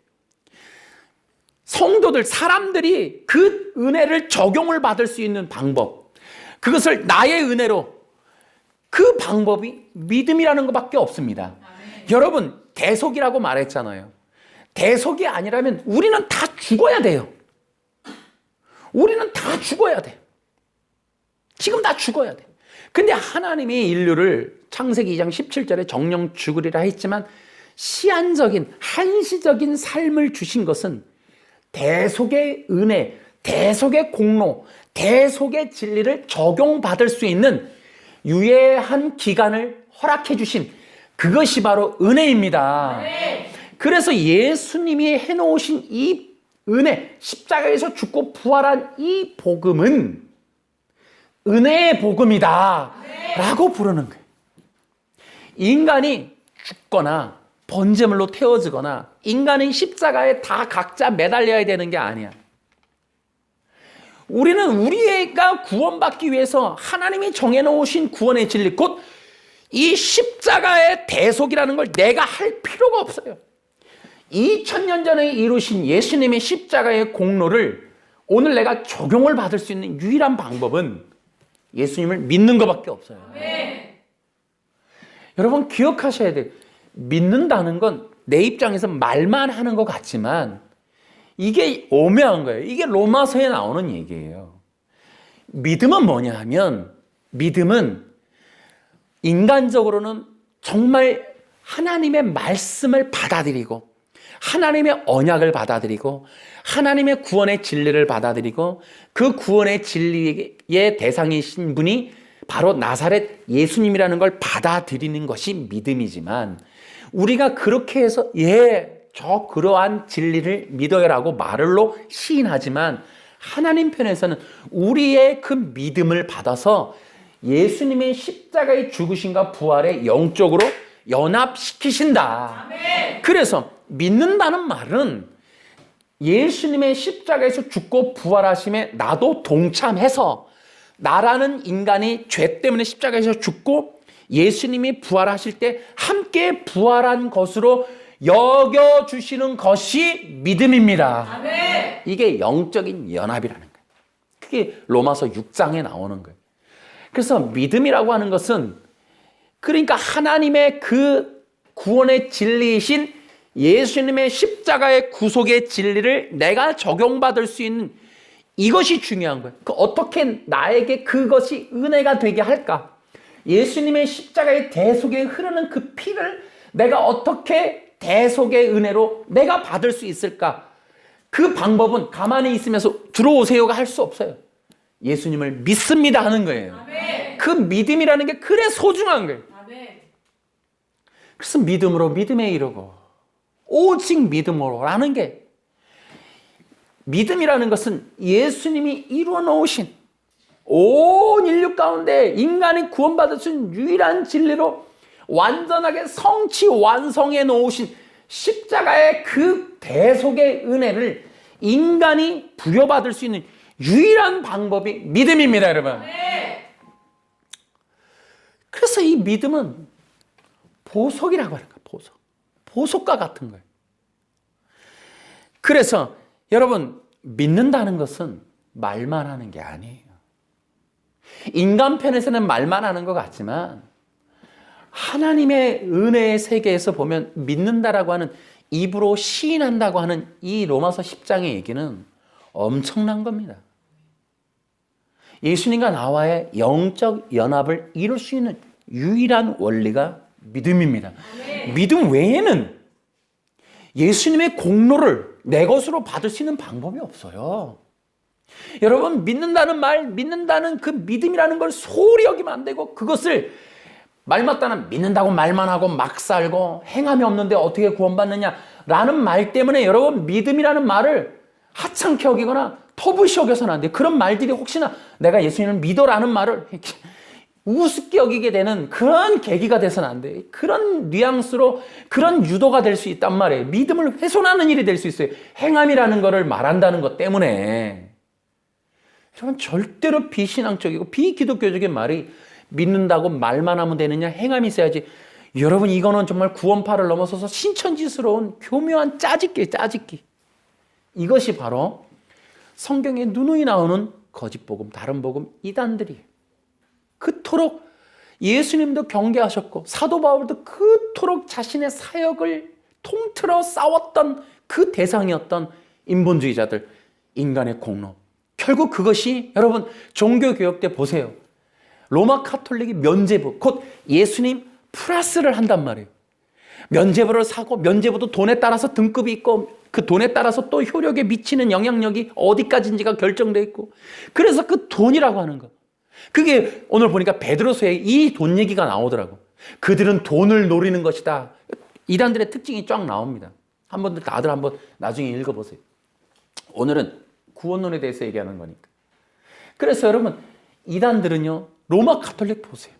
성도들, 사람들이 그 은혜를 적용을 받을 수 있는 방법, 그것을 나의 은혜로, 그 방법이 믿음이라는 것밖에 없습니다. 여러분, 대속이라고 말했잖아요. 대속이 아니라면 우리는 다 죽어야 돼요. 우리는 다 죽어야 돼. 지금 다 죽어야 돼. 근데 하나님이 인류를 창세기 2장 17절에 정령 죽으리라 했지만 시한적인, 한시적인 삶을 주신 것은 대속의 은혜, 대속의 공로, 대속의 진리를 적용받을 수 있는 유예한 기간을 허락해 주신 그것이 바로 은혜입니다. 네. 그래서 예수님이 해놓으신 이 은혜, 십자가에서 죽고 부활한 이 복음은 은혜의 복음이다 라고 부르는 거예요. 인간이 죽거나 번제물로 태워지거나 인간이 십자가에 다 각자 매달려야 되는 게 아니야. 우리는 우리가 구원받기 위해서 하나님이 정해놓으신 구원의 진리, 곧 이 십자가의 대속이라는 걸 내가 할 필요가 없어요. 2000년 전에 이루신 예수님의 십자가의 공로를 오늘 내가 적용을 받을 수 있는 유일한 방법은 예수님을 믿는 것밖에 없어요. 네. 여러분 기억하셔야 돼요. 믿는다는 건 내 입장에서 말만 하는 것 같지만 이게 오묘한 거예요. 이게 로마서에 나오는 얘기예요. 믿음은 뭐냐 하면, 믿음은 인간적으로는 정말 하나님의 말씀을 받아들이고 하나님의 언약을 받아들이고 하나님의 구원의 진리를 받아들이고 그 구원의 진리의 대상이신 분이 바로 나사렛 예수님이라는 걸 받아들이는 것이 믿음이지만, 우리가 그렇게 해서 저 그러한 진리를 믿어요라고 말로 시인하지만 하나님 편에서는 우리의 그 믿음을 받아서 예수님의 십자가의 죽으심과 부활에 영적으로 연합시키신다. 아멘. 그래서 믿는다는 말은 예수님의 십자가에서 죽고 부활하심에 나도 동참해서 나라는 인간이 죄 때문에 십자가에서 죽고 예수님이 부활하실 때 함께 부활한 것으로 여겨주시는 것이 믿음입니다. 아멘. 이게 영적인 연합이라는 거예요. 그게 로마서 6장에 나오는 거예요. 그래서 믿음이라고 하는 것은, 그러니까 하나님의 그 구원의 진리이신 예수님의 십자가의 구속의 진리를 내가 적용받을 수 있는 이것이 중요한 거예요. 어떻게 나에게 그것이 은혜가 되게 할까? 예수님의 십자가의 대속에 흐르는 그 피를 내가 어떻게 대속의 은혜로 내가 받을 수 있을까? 그 방법은 가만히 있으면서 들어오세요가 할 수 없어요. 예수님을 믿습니다 하는 거예요. 아멘. 그 믿음이라는 게 그래 소중한 거예요. 아멘. 그래서 믿음으로 믿음에 이르고 오직 믿음으로라는 게, 믿음이라는 것은 예수님이 이루어 놓으신 온 인류 가운데 인간이 구원받을 수 있는 유일한 진리로 완전하게 성취 완성해 놓으신 십자가의 그 대속의 은혜를 인간이 부여받을 수 있는 유일한 방법이 믿음입니다, 여러분. 네. 그래서 이 믿음은 보석이라고 하는 거예요. 보석과 같은 거예요. 그래서 여러분, 믿는다는 것은 말만 하는 게 아니에요. 인간 편에서는 말만 하는 것 같지만 하나님의 은혜의 세계에서 보면 믿는다라고 하는, 입으로 시인한다고 하는 이 로마서 10장의 얘기는 엄청난 겁니다. 예수님과 나와의 영적 연합을 이룰 수 있는 유일한 원리가 믿음입니다. 네. 믿음 외에는 예수님의 공로를 내 것으로 받을 수 있는 방법이 없어요. 여러분, 믿는다는 말, 믿는다는 그 믿음이라는 걸 소홀히 여기면 안 되고, 그것을 말 맞다는 믿는다고 말만 하고 막 살고 행함이 없는데 어떻게 구원받느냐라는 말 때문에 여러분, 믿음이라는 말을 하찮게 여기거나 터부시 여겨서는 안 돼요. 그런 말들이 혹시나 내가 예수님을 믿어라는 말을 우습게 여기게 되는 그런 계기가 돼서는 안 돼요. 그런 뉘앙스로 그런 유도가 될 수 있단 말이에요. 믿음을 훼손하는 일이 될 수 있어요. 행함이라는 것을 말한다는 것 때문에. 여러분, 절대로 비신앙적이고 비기독교적인 말이 믿는다고 말만 하면 되느냐, 행함이 있어야지. 여러분, 이거는 정말 구원파를 넘어서서 신천지스러운 교묘한 짜집기. 이것이 바로 성경에 누누이 나오는 거짓 복음, 다른 복음, 이단들이에요. 그토록 예수님도 경계하셨고 사도 바울도 그토록 자신의 사역을 통틀어 싸웠던 그 대상이었던 인본주의자들, 인간의 공로. 결국 그것이 여러분, 종교개혁 때 보세요. 로마 카톨릭이 면죄부, 곧 예수님 플러스를 한단 말이에요. 면죄부를 사고, 면죄부도 돈에 따라서 등급이 있고 그 돈에 따라서 또 효력에 미치는 영향력이 어디까지인지가 결정되어 있고, 그래서 그 돈이라고 하는 거. 그게 오늘 보니까 베드로서에 이 돈 얘기가 나오더라고. 그들은 돈을 노리는 것이다. 이단들의 특징이 쫙 나옵니다. 다들 한번 나중에 읽어보세요. 오늘은 구원론에 대해서 얘기하는 거니까. 그래서 여러분, 이단들은요, 로마 카톨릭 보세요.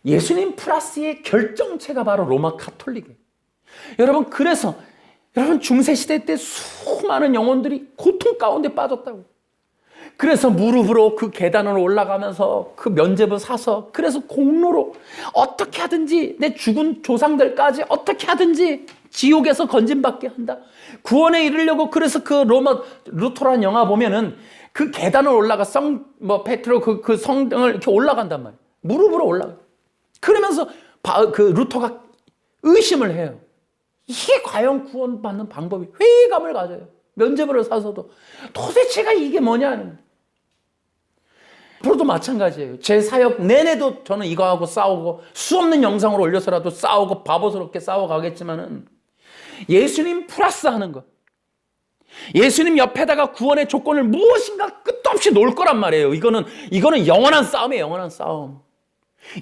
예수님 플러스의 결정체가 바로 로마 카톨릭이에요. 여러분, 그래서 여러분, 중세시대 때 수많은 영혼들이 고통 가운데 빠졌다고. 그래서 무릎으로 그 계단을 올라가면서 그 면죄부 사서 그래서 공로로 어떻게 하든지 내 죽은 조상들까지 어떻게 하든지 지옥에서 건진받게 한다. 구원에 이르려고 그래서 그 로마 루터란 영화 보면은 그 계단을 올라가 페트로 그 성당을 이렇게 올라간단 말이에요. 무릎으로 올라가. 그러면서 그 루터가 의심을 해요. 이게 과연 구원받는 방법이 회의감을 가져요. 면죄부를 사서도 도대체가 이게 뭐냐는. 앞으로도 마찬가지예요. 제 사역 내내도 저는 이거하고 싸우고 수없는 영상을 올려서라도 싸우고 바보스럽게 싸워가겠지만은 예수님 플러스 하는 것. 예수님 옆에다가 구원의 조건을 무엇인가 끝도 없이 놓을 거란 말이에요. 이거는 영원한 싸움이에요. 영원한 싸움.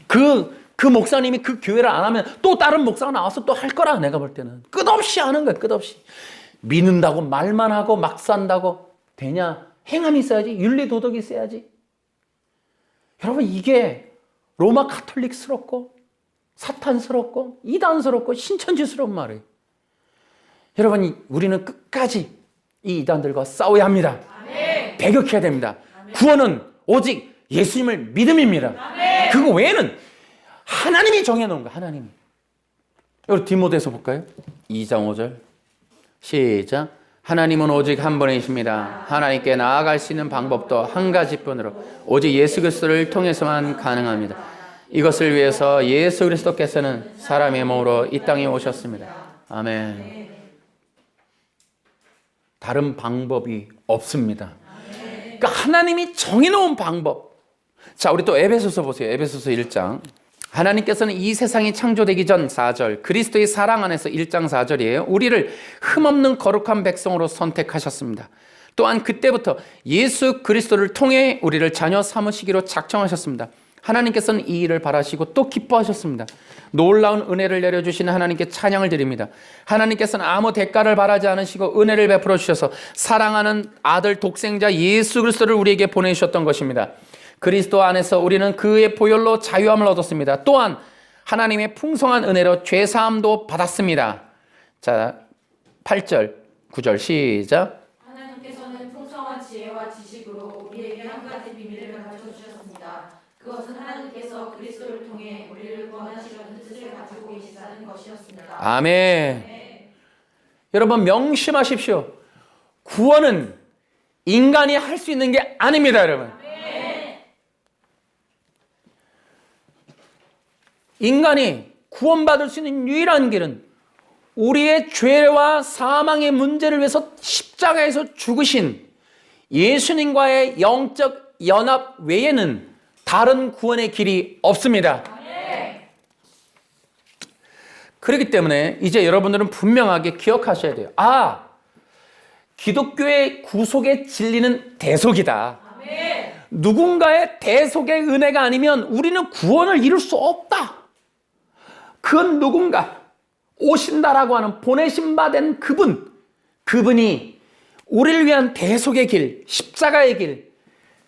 그 목사님이 그 교회를 안 하면 또 다른 목사가 나와서 또 할 거라 내가 볼 때는. 끝없이 하는 거예요. 끝없이. 믿는다고 말만 하고 막 산다고 되냐? 행함이 있어야지. 윤리 도덕이 있어야지. 여러분 이게 로마 카톨릭스럽고 사탄스럽고 이단스럽고 신천지스러운 말이에요. 여러분 우리는 끝까지 이 이단들과 싸워야 합니다. 아멘. 배격해야 됩니다. 아멘. 구원은 오직 예수님을 믿음입니다. 아멘. 그거 외에는 하나님이 정해놓은 거예요. 하나님이. 여러분 디모데서 볼까요? 2장 5절 시작. 하나님은 오직 한 분이십니다. 하나님께 나아갈 수 있는 방법도 한 가지뿐으로 오직 예수 그리스도를 통해서만 가능합니다. 이것을 위해서 예수 그리스도께서는 사람의 몸으로 이 땅에 오셨습니다. 아멘. 다른 방법이 없습니다. 그러니까 하나님이 정해놓은 방법. 자, 우리 또 에베소서 보세요. 에베소서 1장. 하나님께서는 이 세상이 창조되기 전 4절, 그리스도의 사랑 안에서 1장 4절이에요. 우리를 흠없는 거룩한 백성으로 선택하셨습니다. 또한 그때부터 예수 그리스도를 통해 우리를 자녀 삼으시기로 작정하셨습니다. 하나님께서는 이 일을 바라시고 또 기뻐하셨습니다. 놀라운 은혜를 내려주시는 하나님께 찬양을 드립니다. 하나님께서는 아무 대가를 바라지 않으시고 은혜를 베풀어 주셔서 사랑하는 아들 독생자 예수 그리스도를 우리에게 보내주셨던 것입니다. 그리스도 안에서 우리는 그의 보혈로 자유함을 얻었습니다. 또한 하나님의 풍성한 은혜로 죄사함도 받았습니다. 자, 8절, 9절 시작. 하나님께서는 풍성한 지혜와 지식으로 우리에게 한 가지 비밀을 가르쳐주셨습니다. 그것은 하나님께서 그리스도를 통해 우리를 구원하시려는 뜻을 가지고 계시다는 것이었습니다. 아멘. 네. 여러분 명심하십시오. 구원은 인간이 할 수 있는 게 아닙니다, 여러분. 인간이 구원받을 수 있는 유일한 길은 우리의 죄와 사망의 문제를 위해서 십자가에서 죽으신 예수님과의 영적 연합 외에는 다른 구원의 길이 없습니다. 그렇기 때문에 이제 여러분들은 분명하게 기억하셔야 돼요. 아, 기독교의 구속의 진리는 대속이다. 누군가의 대속의 은혜가 아니면 우리는 구원을 이룰 수 없다. 그 누군가 오신다라고 하는 보내신 바 된 그분이 우리를 위한 대속의 길, 십자가의 길,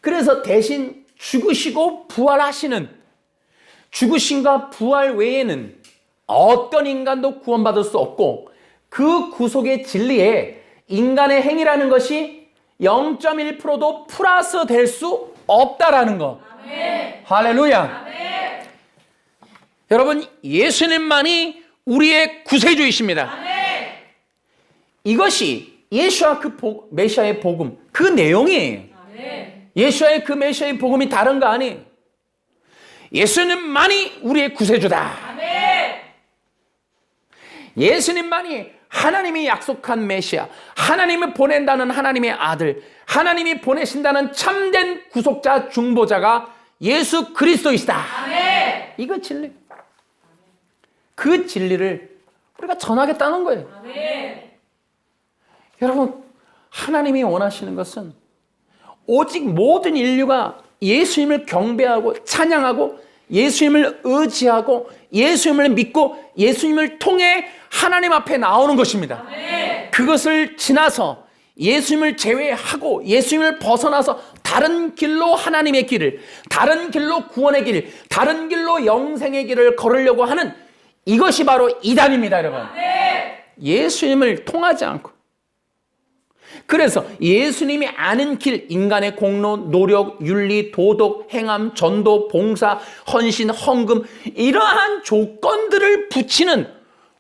그래서 대신 죽으시고 부활하시는, 죽으심과 부활 외에는 어떤 인간도 구원받을 수 없고, 그 구속의 진리에 인간의 행위라는 것이 0.1%도 플러스 될 수 없다라는 거. 아멘. 할렐루야. 아멘. 여러분, 예수님만이 우리의 구세주이십니다. 아멘. 이것이 예수와 그 메시아의 복음, 그 내용이에요. 아멘. 예수와의 그 메시아의 복음이 다른 거 아니에요. 예수님만이 우리의 구세주다. 아멘. 예수님만이 하나님이 약속한 메시아, 하나님이 보낸다는 하나님의 아들, 하나님이 보내신다는 참된 구속자, 중보자가 예수 그리스도이시다. 아멘. 이거 진리. 그 진리를 우리가 전하겠다는 거예요. 아멘. 여러분, 하나님이 원하시는 것은 오직 모든 인류가 예수님을 경배하고 찬양하고 예수님을 의지하고 예수님을 믿고 예수님을 통해 하나님 앞에 나오는 것입니다. 아멘. 그것을 지나서 예수님을 제외하고 예수님을 벗어나서 다른 길로 하나님의 길을, 다른 길로 구원의 길, 다른 길로 영생의 길을 걸으려고 하는 이것이 바로 이단입니다, 여러분. 아멘. 예수님을 통하지 않고 그래서 예수님이 아는 길, 인간의 공로, 노력, 윤리, 도덕, 행함, 전도, 봉사, 헌신, 헌금, 이러한 조건들을 붙이는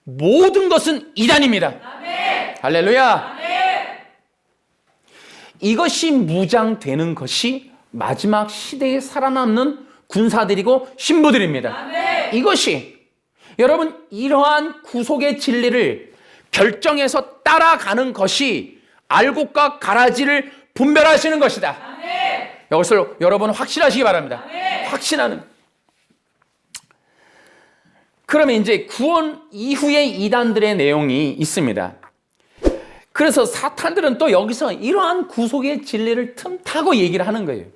모든 것은 이단입니다. 아멘. 할렐루야. 아멘. 이것이 무장되는 것이 마지막 시대에 살아남는 군사들이고 신부들입니다. 아멘. 이것이 여러분, 이러한 구속의 진리를 결정해서 따라가는 것이 알곡과 가라지를 분별하시는 것이다. 아멘. 이것을 여러분 확신하시기 바랍니다. 아멘. 확신하는. 그러면 이제 구원 이후의 이단들의 내용이 있습니다. 그래서 사탄들은 또 여기서 이러한 구속의 진리를 틈타고 얘기를 하는 거예요.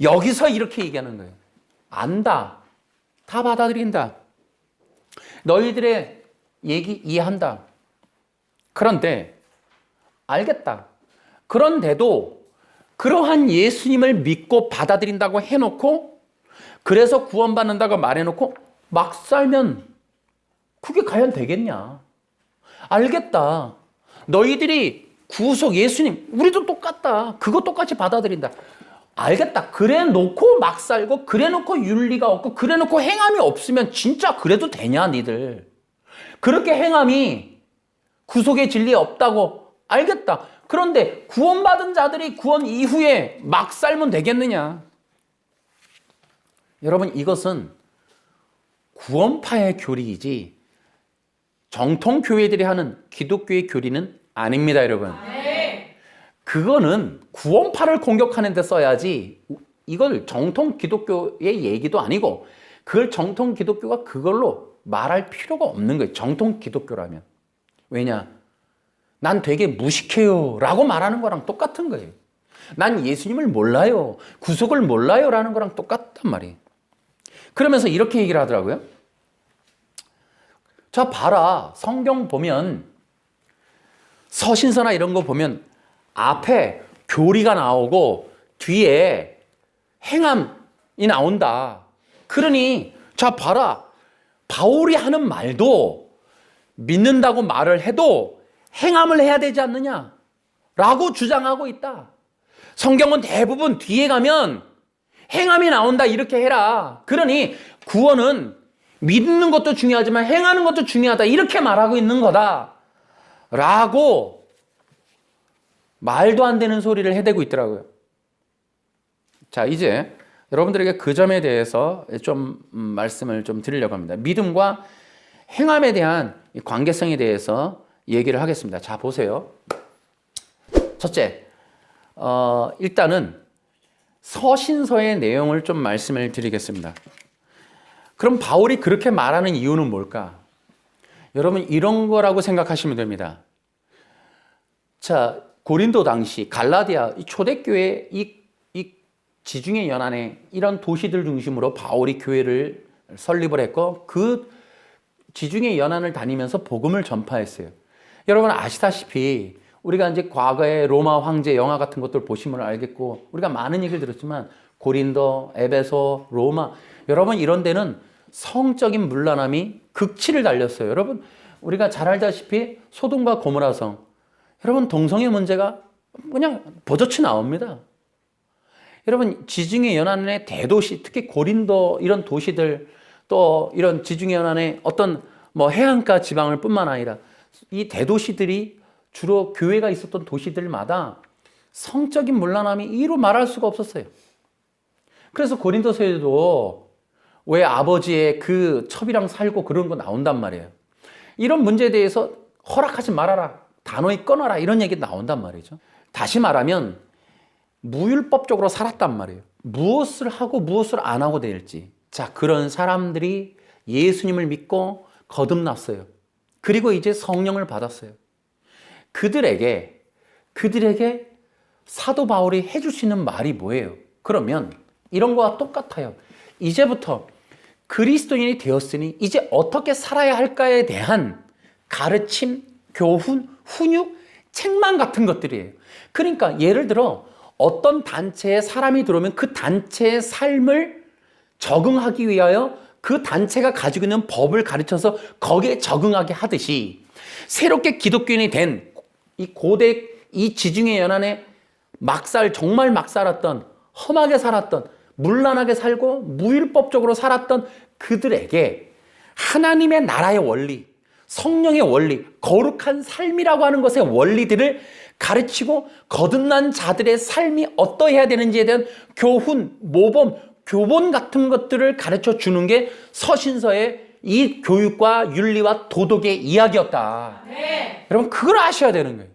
여기서 이렇게 얘기하는 거예요. 안다. 다 받아들인다. 너희들의 얘기 이해한다. 그런데 알겠다. 그런데도 그러한 예수님을 믿고 받아들인다고 해놓고 그래서 구원받는다고 말해놓고 막 살면 그게 과연 되겠냐. 알겠다. 너희들이 구속 예수님 우리도 똑같다. 그거 똑같이 받아들인다. 알겠다. 그래 놓고 막 살고 그래 놓고 윤리가 없고 그래 놓고 행함이 없으면 진짜 그래도 되냐 니들. 그렇게 행함이 구속의 진리에 없다고 알겠다. 그런데 구원받은 자들이 구원 이후에 막 살면 되겠느냐. 여러분, 이것은 구원파의 교리이지 정통 교회들이 하는 기독교의 교리는 아닙니다, 여러분. 그거는 구원파를 공격하는 데 써야지 이걸 정통 기독교의 얘기도 아니고 그걸 정통 기독교가 그걸로 말할 필요가 없는 거예요. 정통 기독교라면. 왜냐? 난 되게 무식해요 라고 말하는 거랑 똑같은 거예요. 난 예수님을 몰라요. 구속을 몰라요 라는 거랑 똑같단 말이에요. 그러면서 이렇게 얘기를 하더라고요. 자, 봐라. 성경 보면 서신서나 이런 거 보면 앞에 교리가 나오고 뒤에 행함이 나온다. 그러니 자, 봐라. 바울이 하는 말도 믿는다고 말을 해도 행함을 해야 되지 않느냐 라고 주장하고 있다. 성경은 대부분 뒤에 가면 행함이 나온다 이렇게 해라. 그러니 구원은 믿는 것도 중요하지만 행하는 것도 중요하다 이렇게 말하고 있는 거다 라고 말도 안 되는 소리를 해대고 있더라고요. 자, 이제 여러분들에게 그 점에 대해서 좀 말씀을 좀 드리려고 합니다. 믿음과 행함에 대한 관계성에 대해서 얘기를 하겠습니다. 자, 보세요. 첫째, 일단은 서신서의 내용을 좀 말씀을 드리겠습니다. 그럼 바울이 그렇게 말하는 이유는 뭘까? 여러분, 이런 거라고 생각하시면 됩니다. 자, 고린도 당시 갈라디아 초대교회 이 지중해 연안에 이런 도시들 중심으로 바울이 교회를 설립을 했고 그 지중해 연안을 다니면서 복음을 전파했어요. 여러분 아시다시피 우리가 이제 과거에 로마 황제 영화 같은 것들 보시면 알겠고 우리가 많은 얘기를 들었지만 고린도, 에베소, 로마 여러분 이런 데는 성적인 문란함이 극치를 달렸어요. 여러분 우리가 잘 알다시피 소돔과 고모라성 여러분 동성애 문제가 그냥 버젓이 나옵니다. 여러분 지중해 연안의 대도시 특히 고린도 이런 도시들 또 이런 지중해 연안의 어떤 뭐 해안가 지방을 뿐만 아니라 이 대도시들이 주로 교회가 있었던 도시들마다 성적인 문란함이 이루 말할 수가 없었어요. 그래서 고린도서에도 왜 아버지의 그 첩이랑 살고 그런 거 나온단 말이에요. 이런 문제에 대해서 허락하지 말아라. 단호히 끊어라. 이런 얘기 나온단 말이죠. 다시 말하면 무율법적으로 살았단 말이에요. 무엇을 하고 무엇을 안 하고 될지. 자, 그런 사람들이 예수님을 믿고 거듭났어요. 그리고 이제 성령을 받았어요. 그들에게 사도 바울이 해줄 수 있는 말이 뭐예요? 그러면 이런 거와 똑같아요. 이제부터 그리스도인이 되었으니 이제 어떻게 살아야 할까에 대한 가르침, 교훈, 훈육, 책망 같은 것들이에요. 그러니까 예를 들어 어떤 단체에 사람이 들어오면 그 단체의 삶을 적응하기 위하여 그 단체가 가지고 있는 법을 가르쳐서 거기에 적응하게 하듯이 새롭게 기독교인이 된 이 고대 이 지중해 연안에 정말 막 살았던, 험하게 살았던, 문란하게 살고 무율법적으로 살았던 그들에게 하나님의 나라의 원리, 성령의 원리, 거룩한 삶이라고 하는 것의 원리들을 가르치고 거듭난 자들의 삶이 어떠해야 되는지에 대한 교훈, 모범, 교본 같은 것들을 가르쳐 주는 게 서신서의 이 교육과 윤리와 도덕의 이야기였다. 네. 여러분 그걸 아셔야 되는 거예요.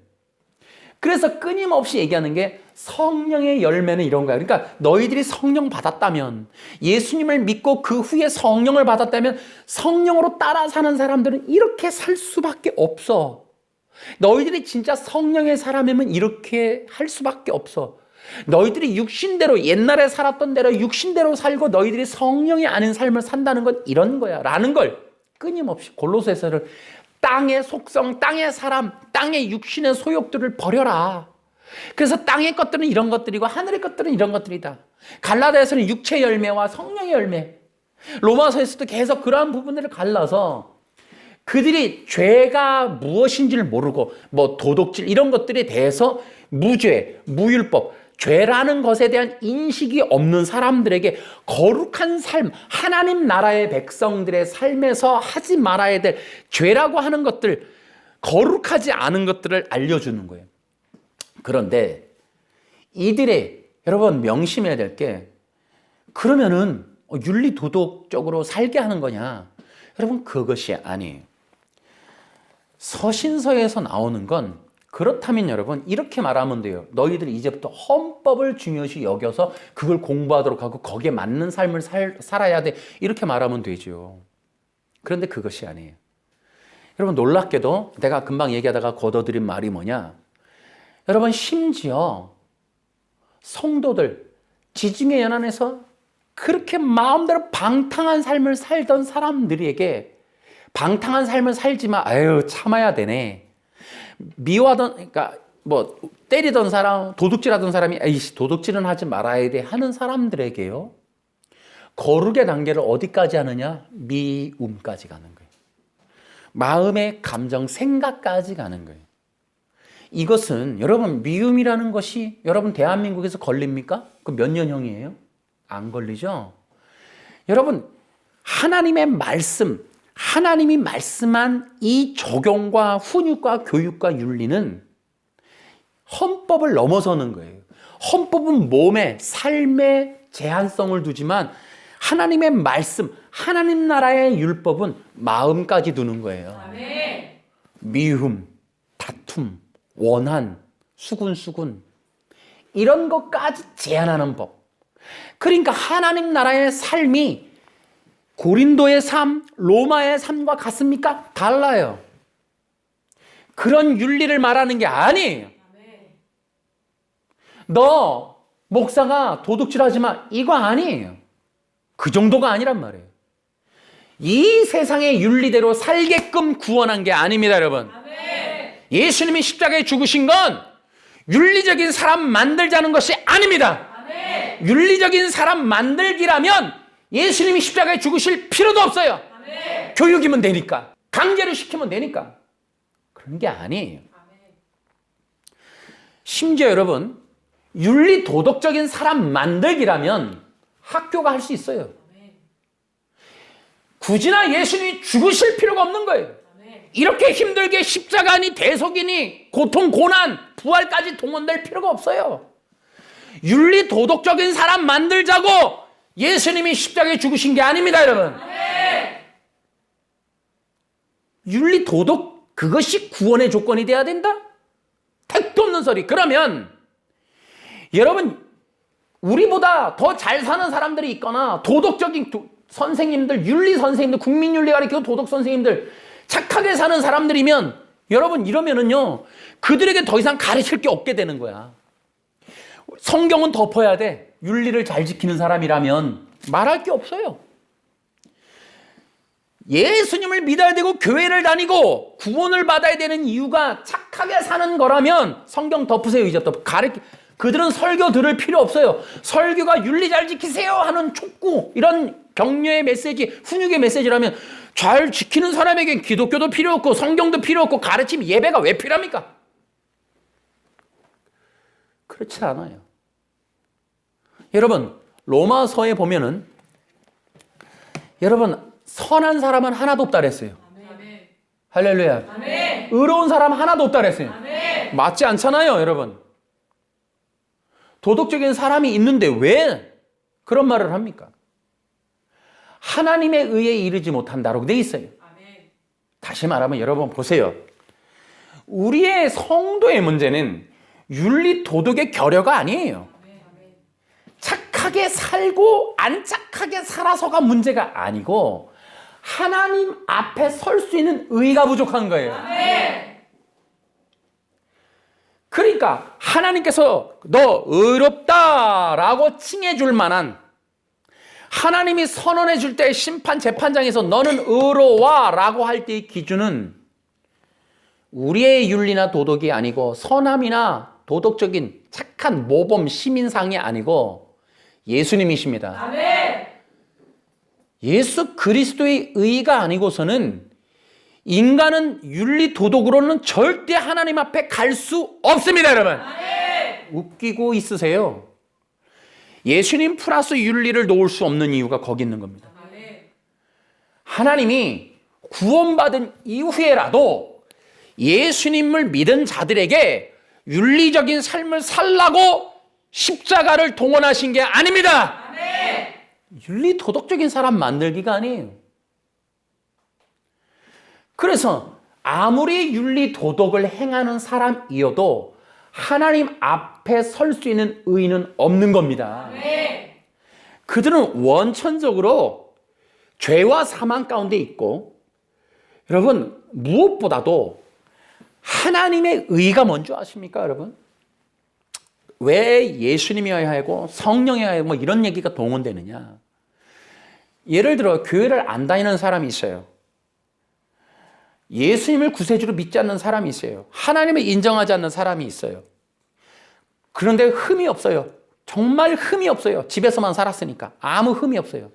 그래서 끊임없이 얘기하는 게 성령의 열매는 이런 거야. 그러니까 너희들이 성령 받았다면, 예수님을 믿고 그 후에 성령을 받았다면 성령으로 따라 사는 사람들은 이렇게 살 수밖에 없어. 너희들이 진짜 성령의 사람이면 이렇게 할 수밖에 없어. 너희들이 육신대로, 옛날에 살았던 대로 육신대로 살고 너희들이 성령이 아닌 삶을 산다는 건 이런 거야 라는 걸 끊임없이 골로새서를 땅의 속성, 땅의 사람, 땅의 육신의 소욕들을 버려라. 그래서 땅의 것들은 이런 것들이고 하늘의 것들은 이런 것들이다. 갈라디아서는 육체의 열매와 성령의 열매, 로마서에서도 계속 그러한 부분들을 갈라서 그들이 죄가 무엇인지를 모르고 뭐 도덕질 이런 것들에 대해서 무죄, 무율법, 죄라는 것에 대한 인식이 없는 사람들에게 거룩한 삶, 하나님 나라의 백성들의 삶에서 하지 말아야 될 죄라고 하는 것들, 거룩하지 않은 것들을 알려주는 거예요. 그런데 이들의, 여러분 명심해야 될 게, 그러면은 윤리 도덕적으로 살게 하는 거냐? 여러분 그것이 아니에요. 서신서에서 나오는 건 그렇다면 여러분 이렇게 말하면 돼요. 너희들이 이제부터 헌법을 중요시 여겨서 그걸 공부하도록 하고 거기에 맞는 삶을 살아야 돼. 이렇게 말하면 되죠. 그런데 그것이 아니에요. 여러분 놀랍게도 내가 금방 얘기하다가 거둬들인 말이 뭐냐? 여러분 심지어 성도들, 지중해 연안에서 그렇게 마음대로 방탕한 삶을 살던 사람들에게 방탕한 삶을 살지만 아유 참아야 되네. 미워하던, 그러니까 뭐 때리던 사람, 도둑질하던 사람이 에이씨 도둑질은 하지 말아야 돼 하는 사람들에게요, 거룩의 단계를 어디까지 하느냐? 미움까지 가는 거예요. 마음의 감정, 생각까지 가는 거예요. 이것은 여러분 미움이라는 것이 여러분 대한민국에서 걸립니까? 그 몇 년형이에요? 안 걸리죠? 여러분 하나님의 말씀, 하나님이 말씀한 이 적용과 훈육과 교육과 윤리는 헌법을 넘어서는 거예요. 헌법은 몸에, 삶에 제한성을 두지만 하나님의 말씀, 하나님 나라의 율법은 마음까지 두는 거예요. 아멘. 미움, 다툼, 원한, 수군수군 이런 것까지 제한하는 법. 그러니까 하나님 나라의 삶이 고린도의 삶, 로마의 삶과 같습니까? 달라요. 그런 윤리를 말하는 게 아니에요. 너 목사가 도둑질하지 마, 이거 아니에요. 그 정도가 아니란 말이에요. 이 세상의 윤리대로 살게끔 구원한 게 아닙니다, 여러분. 예수님이 십자가에 죽으신 건 윤리적인 사람 만들자는 것이 아닙니다. 윤리적인 사람 만들기라면 예수님이 십자가에 죽으실 필요도 없어요. 교육이면 되니까, 강제로 시키면 되니까. 그런 게 아니에요. 심지어 여러분 윤리 도덕적인 사람 만들기라면 학교가 할 수 있어요. 굳이나 예수님이 죽으실 필요가 없는 거예요. 이렇게 힘들게 십자가니 대속이니 고통, 고난, 부활까지 동원될 필요가 없어요. 윤리 도덕적인 사람 만들자고 예수님이 십자가에 죽으신 게 아닙니다, 여러분. 윤리 도덕, 그것이 구원의 조건이 돼야 된다? 택도 없는 소리. 그러면 여러분 우리보다 더 잘 사는 사람들이 있거나 도덕적인 선생님들, 윤리 선생님들, 국민윤리 가르치고 도덕 선생님들, 착하게 사는 사람들이면 여러분 이러면은요 그들에게 더 이상 가르칠 게 없게 되는 거야. 성경은 덮어야 돼. 윤리를 잘 지키는 사람이라면 말할 게 없어요. 예수님을 믿어야 되고 교회를 다니고 구원을 받아야 되는 이유가 착하게 사는 거라면 성경 덮으세요. 이제부터 그들은 설교 들을 필요 없어요. 설교가 윤리 잘 지키세요 하는 촉구, 이런 격려의 메시지, 훈육의 메시지라면 잘 지키는 사람에겐 기독교도 필요 없고 성경도 필요 없고 가르침, 예배가 왜 필요합니까? 그렇지 않아요. 여러분, 로마서에 보면은 여러분, 선한 사람은 하나도 없다 그랬어요. 아멘. 할렐루야. 아멘. 의로운 사람 하나도 없다 그랬어요. 아멘. 맞지 않잖아요, 여러분. 도덕적인 사람이 있는데 왜 그런 말을 합니까? 하나님의 의에 이르지 못한다라고 돼 있어요. 아멘. 다시 말하면 여러분 보세요. 우리의 성도의 문제는 윤리 도덕의 결여가 아니에요. 착하게 살고 안 착하게 살아서가 문제가 아니고 하나님 앞에 설 수 있는 의가 부족한 거예요. 아멘. 그러니까 하나님께서 너 의롭다라고 칭해줄 만한, 하나님이 선언해 줄 때 심판 재판장에서 너는 의로워라고 할 때의 기준은 우리의 윤리나 도덕이 아니고 선함이나 도덕적인 착한 모범 시민상이 아니고 예수님이십니다. 아멘. 예수 그리스도의 의가 아니고서는 인간은 윤리 도덕으로는 절대 하나님 앞에 갈 수 없습니다, 여러분. 아멘. 웃기고 있으세요. 예수님 플러스 윤리를 놓을 수 없는 이유가 거기 있는 겁니다. 아멘. 하나님이 구원받은 이후에라도 예수님을 믿은 자들에게 윤리적인 삶을 살라고 십자가를 동원하신 게 아닙니다. 아멘. 윤리 도덕적인 사람 만들기가 아니에요. 그래서 아무리 윤리 도덕을 행하는 사람이어도 하나님 앞에 설 수 있는 의의는 없는 겁니다. 아멘. 그들은 원천적으로 죄와 사망 가운데 있고, 여러분 무엇보다도 하나님의 의가 뭔지 아십니까, 여러분? 왜 예수님이어야 하고 성령이어야 하고 뭐 이런 얘기가 동원되느냐? 예를 들어 교회를 안 다니는 사람이 있어요. 예수님을 구세주로 믿지 않는 사람이 있어요. 하나님을 인정하지 않는 사람이 있어요. 그런데 흠이 없어요. 정말 흠이 없어요. 집에서만 살았으니까 아무 흠이 없어요.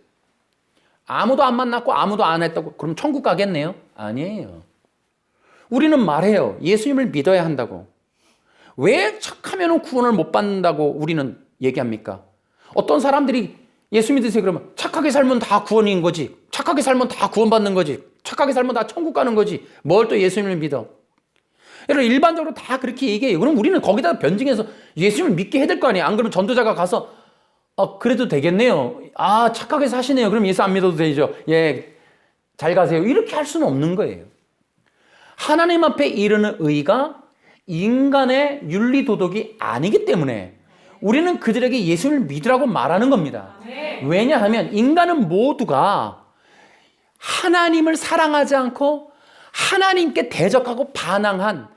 아무도 안 만났고 아무도 안 했다고 그럼 천국 가겠네요? 아니에요. 우리는 말해요. 예수님을 믿어야 한다고. 왜 착하면 구원을 못 받는다고 우리는 얘기합니까? 어떤 사람들이 예수 믿으세요 그러면 착하게 살면 다 구원인 거지. 착하게 살면 다 구원받는 거지. 착하게 살면 다 천국 가는 거지. 뭘 또 예수님을 믿어? 여러분 일반적으로 다 그렇게 얘기해요. 그럼 우리는 거기다가 변증해서 예수님을 믿게 해야 될 거 아니에요. 안 그러면 전도자가 가서 그래도 되겠네요. 착하게 사시네요. 그럼 예수 안 믿어도 되죠. 예, 잘 가세요. 이렇게 할 수는 없는 거예요. 하나님 앞에 이르는 의가 인간의 윤리 도덕이 아니기 때문에 우리는 그들에게 예수를 믿으라고 말하는 겁니다. 왜냐하면 인간은 모두가 하나님을 사랑하지 않고 하나님께 대적하고 반항한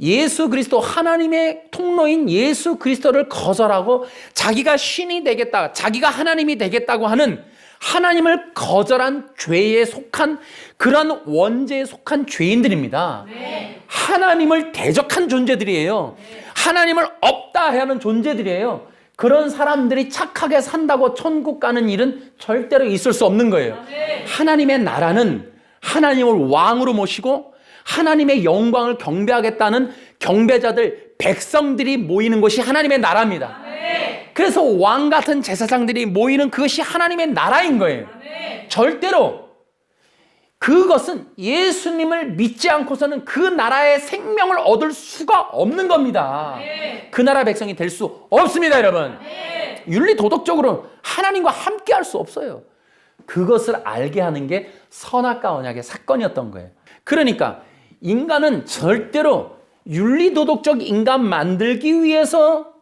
예수 그리스도, 하나님의 통로인 예수 그리스도를 거절하고 자기가 신이 되겠다, 자기가 하나님이 되겠다고 하는 하나님을 거절한 죄에 속한 그런 원죄에 속한 죄인들입니다. 네. 하나님을 대적한 존재들이에요. 하나님을 없다 하는 존재들이에요. 그런 사람들이 착하게 산다고 천국 가는 일은 절대로 있을 수 없는 거예요. 하나님의 나라는 하나님을 왕으로 모시고 하나님의 영광을 경배하겠다는 경배자들, 백성들이 모이는 곳이 하나님의 나라입니다. 그래서 왕 같은 제사장들이 모이는 그것이 하나님의 나라인 거예요. 절대로 그것은 예수님을 믿지 않고서는 그 나라의 생명을 얻을 수가 없는 겁니다. 그 나라 백성이 될 수 없습니다, 여러분. 윤리 도덕적으로 하나님과 함께 할 수 없어요. 그것을 알게 하는 게 선악과 언약의 사건이었던 거예요. 그러니까 인간은 절대로 윤리 도덕적 인간 만들기 위해서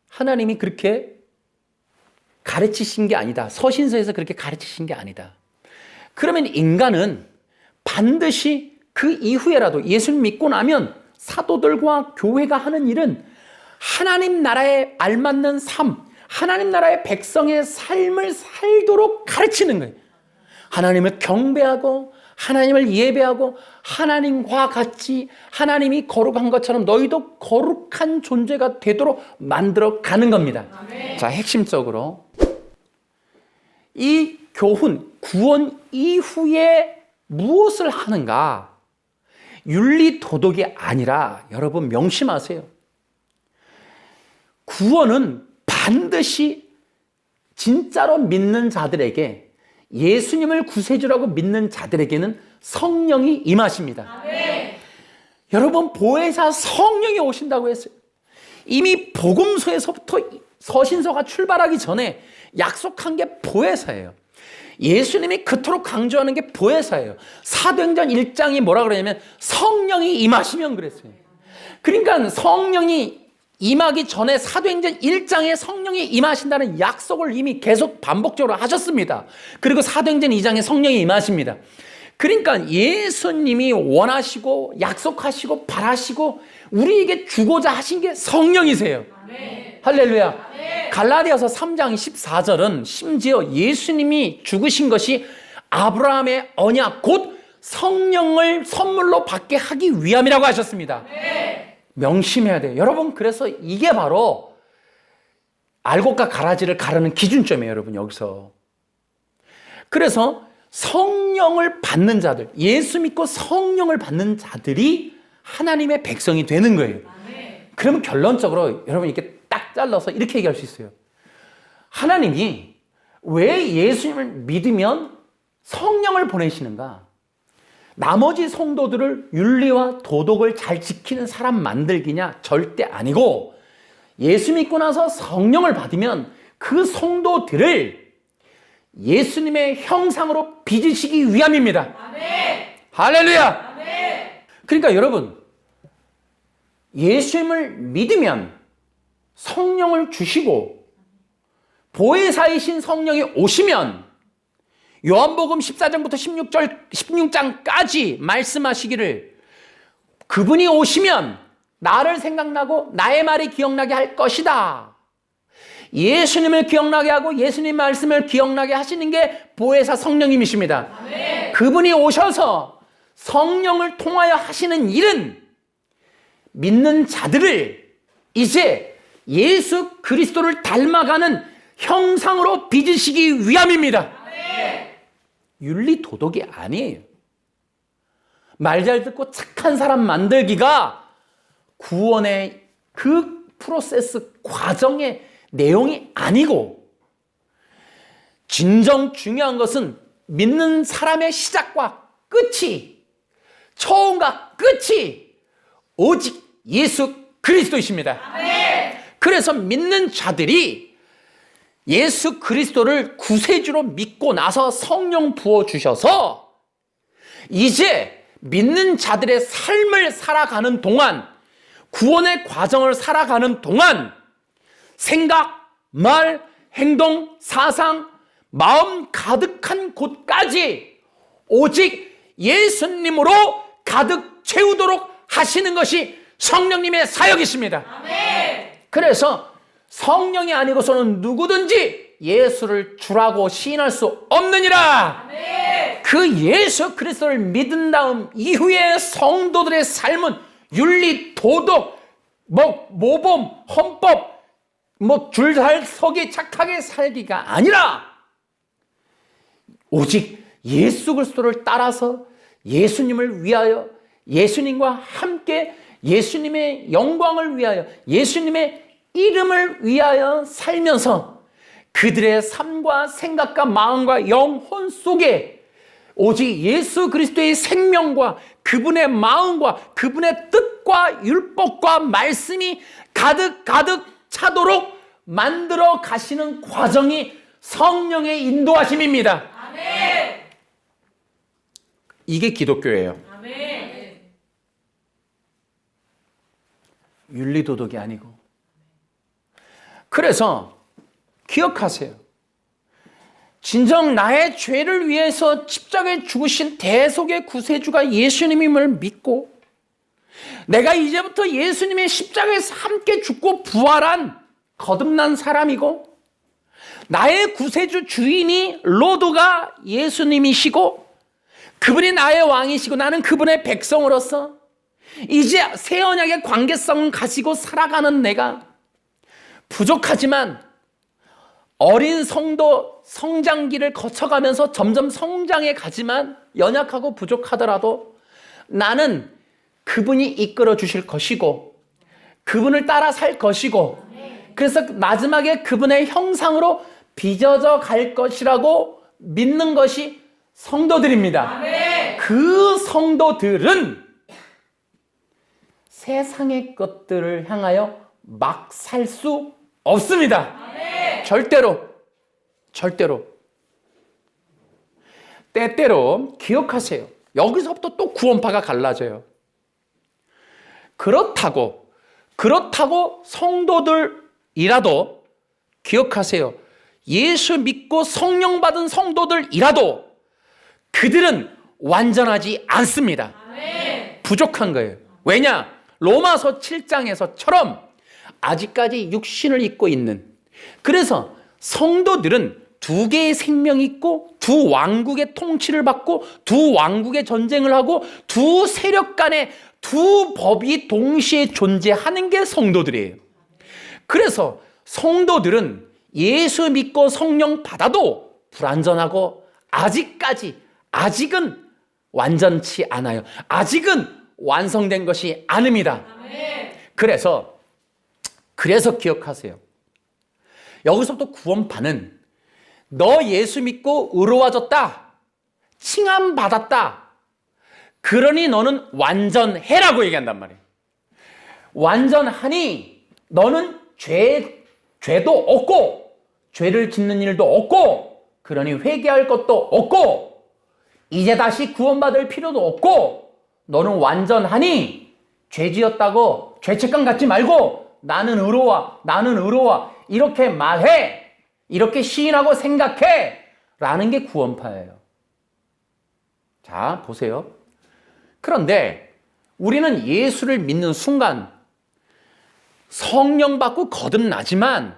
하나님이 그렇게 가르치신 게 아니다. 서신서에서 그렇게 가르치신 게 아니다. 그러면 인간은 반드시 그 이후에라도 예수를 믿고 나면 사도들과 교회가 하는 일은 하나님 나라에 알맞는 삶, 하나님 나라의 백성의 삶을 살도록 가르치는 거예요. 하나님을 경배하고 하나님을 예배하고 하나님과 같이 하나님이 거룩한 것처럼 너희도 거룩한 존재가 되도록 만들어 가는 겁니다. 자, 핵심적으로 이 교훈, 구원 이후에 무엇을 하는가? 윤리 도덕이 아니라 여러분 명심하세요. 구원은 반드시 진짜로 믿는 자들에게, 예수님을 구세주라고 믿는 자들에게는 성령이 임하십니다. 아멘. 여러분, 보혜사 성령이 오신다고 했어요. 이미 복음서에서부터 서신서가 출발하기 전에 약속한 게 보혜사예요. 예수님이 그토록 강조하는 게 보혜사예요. 사도행전 1장이 뭐라 그러냐면 성령이 임하시면 그랬어요. 그러니까 성령이 임하기 전에 사도행전 1장에 성령이 임하신다는 약속을 이미 계속 반복적으로 하셨습니다. 그리고 사도행전 2장에 성령이 임하십니다. 그러니까 예수님이 원하시고 약속하시고 바라시고 우리에게 주고자 하신 게 성령이세요. 아멘. 할렐루야. 아멘. 갈라디아서 3장 14절은 심지어 예수님이 죽으신 것이 아브라함의 언약 곧 성령을 선물로 받게 하기 위함이라고 하셨습니다. 아멘. 명심해야 돼요. 여러분, 그래서 이게 바로 알곡과 가라지를 가르는 기준점이에요. 여러분, 여기서. 그래서 성령을 받는 자들, 예수 믿고 성령을 받는 자들이 하나님의 백성이 되는 거예요. 아멘. 그러면 결론적으로 여러분 이렇게 딱 잘라서 이렇게 얘기할 수 있어요. 하나님이 왜 예수님을 믿으면 성령을 보내시는가? 나머지 성도들을 윤리와 도덕을 잘 지키는 사람 만들기냐? 절대 아니고, 예수 믿고 나서 성령을 받으면 그 성도들을 예수님의 형상으로 빚으시기 위함입니다. 아멘. 할렐루야! 아멘. 그러니까 여러분, 예수님을 믿으면 성령을 주시고 보혜사이신 성령이 오시면 요한복음 14장부터 16장까지 말씀하시기를 그분이 오시면 나를 생각나고 나의 말이 기억나게 할 것이다. 예수님을 기억나게 하고 예수님 말씀을 기억나게 하시는 게 보혜사 성령님이십니다. 아멘. 그분이 오셔서 성령을 통하여 하시는 일은 믿는 자들을 이제 예수 그리스도를 닮아가는 형상으로 빚으시기 위함입니다. 아멘. 윤리 도덕이 아니에요. 말 잘 듣고 착한 사람 만들기가 구원의 그 프로세스 과정의 내용이 아니고, 진정 중요한 것은 믿는 사람의 시작과 끝이, 처음과 끝이 오직 예수 그리스도이십니다. 아멘. 그래서 믿는 자들이 예수 그리스도를 구세주로 믿고 나서 성령 부어주셔서 이제 믿는 자들의 삶을 살아가는 동안, 구원의 과정을 살아가는 동안 생각, 말, 행동, 사상, 마음 가득한 곳까지 오직 예수님으로 가득 채우도록 하시는 것이 성령님의 사역이십니다. 아멘. 그래서 성령이 아니고서는 누구든지 예수를 주라고 시인할 수 없느니라. 아멘. 그 예수 그리스도를 믿은 다음 이후에 성도들의 삶은 윤리, 도덕, 모범, 헌법, 줄잘 서기 착하게 살기가 아니라 오직 예수 그리스도를 따라서 예수님을 위하여, 예수님과 함께 예수님의 영광을 위하여, 예수님의 이름을 위하여 살면서 그들의 삶과 생각과 마음과 영혼 속에 오직 예수 그리스도의 생명과 그분의 마음과 그분의 뜻과 율법과 말씀이 가득 차도록 만들어 가시는 과정이 성령의 인도하심입니다. 아멘. 이게 기독교예요. 아멘. 윤리도덕이 아니고. 그래서 기억하세요. 진정 나의 죄를 위해서 십자가에 죽으신 대속의 구세주가 예수님임을 믿고 내가 이제부터 예수님의 십자가에서 함께 죽고 부활한 거듭난 사람이고 나의 구세주 주인이 로드가 예수님이시고 그분이 나의 왕이시고 나는 그분의 백성으로서 이제 새 언약의 관계성을 가지고 살아가는 내가 부족하지만 어린 성도 성장기를 거쳐가면서 점점 성장해 가지만 연약하고 부족하더라도 나는 그분이 이끌어 주실 것이고 그분을 따라 살 것이고 그래서 마지막에 그분의 형상으로 빚어져 갈 것이라고 믿는 것이 성도들입니다. 아멘. 그 성도들은 세상의 것들을 향하여 막 살 수 없습니다. 아멘. 절대로. 때때로 기억하세요. 여기서부터 또 구원파가 갈라져요. 그렇다고 성도들이라도 기억하세요. 예수 믿고 성령 받은 성도들이라도 그들은 완전하지 않습니다. 아멘. 부족한 거예요. 왜냐? 로마서 7장에서처럼 아직까지 육신을 입고 있는, 그래서 성도들은 두 개의 생명이 있고 두 왕국의 통치를 받고 두 왕국의 전쟁을 하고 두 세력 간의 두 법이 동시에 존재하는 게 성도들이에요. 그래서 성도들은 예수 믿고 성령 받아도 불완전하고 아직은 완전치 않아요. 아직은 완성된 것이 아닙니다. 아멘. 그래서 기억하세요. 여기서부터 구원파는 너 예수 믿고 의로워졌다, 칭함 받았다, 그러니 너는 완전해라고 얘기한단 말이에요. 완전하니 너는 죄도 없고 죄를 짓는 일도 없고 그러니 회개할 것도 없고 이제 다시 구원받을 필요도 없고 너는 완전하니 죄 지었다고 죄책감 갖지 말고 나는 의로워 이렇게 말해, 이렇게 시인하고 생각해 라는 게 구원파예요. 자, 보세요. 그런데 우리는 예수를 믿는 순간 성령 받고 거듭나지만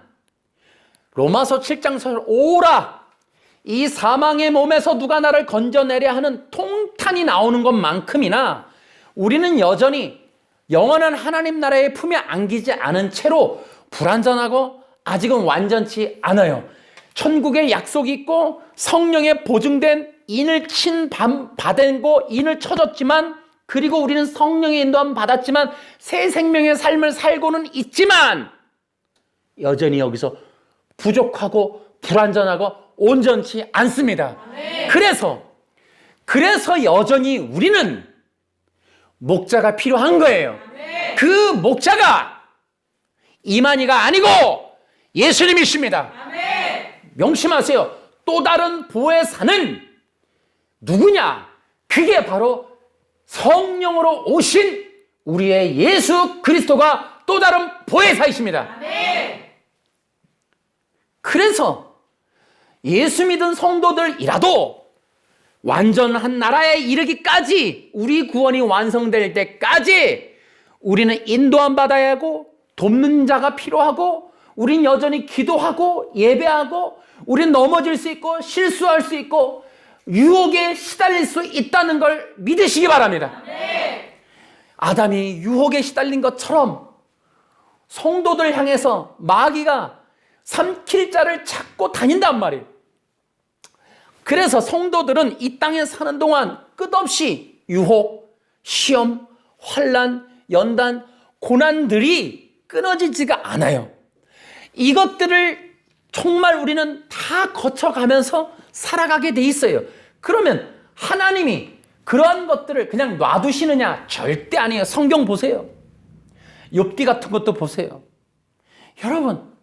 로마서 7장에서 오라, 이 사망의 몸에서 누가 나를 건져내려 하는 통탄이 나오는 것만큼이나 우리는 여전히 영원한 하나님 나라의 품에 안기지 않은 채로 불완전하고 아직은 완전치 않아요. 천국의 약속이 있고 성령의 보증된 인을 받고 인을 쳐줬지만, 그리고 우리는 성령의 인도함 받았지만 새 생명의 삶을 살고는 있지만 여전히 여기서 부족하고 불완전하고 온전치 않습니다. 아멘. 그래서 여전히 우리는 목자가 필요한 거예요. 아멘. 그 목자가 이만희가 아니고 예수님이십니다. 아멘. 명심하세요. 또 다른 보혜사는 누구냐? 그게 바로 성령으로 오신 우리의 예수 그리스도가 또 다른 보혜사이십니다. 아멘. 그래서 예수 믿은 성도들이라도 완전한 나라에 이르기까지, 우리 구원이 완성될 때까지 우리는 인도함 받아야 하고 돕는 자가 필요하고, 우린 여전히 기도하고 예배하고, 우린 넘어질 수 있고 실수할 수 있고 유혹에 시달릴 수 있다는 걸 믿으시기 바랍니다. 아멘. 아담이 유혹에 시달린 것처럼 성도들 향해서 마귀가 삼킬 자를 찾고 다닌단 말이에요. 그래서 성도들은 이 땅에 사는 동안 끝없이 유혹, 시험, 환난, 연단, 고난들이 끊어지지가 않아요. 이것들을 정말 우리는 다 거쳐가면서 살아가게 돼 있어요. 그러면 하나님이 그러한 것들을 그냥 놔두시느냐? 절대 아니에요. 성경 보세요. 욥기 같은 것도 보세요. 여러분,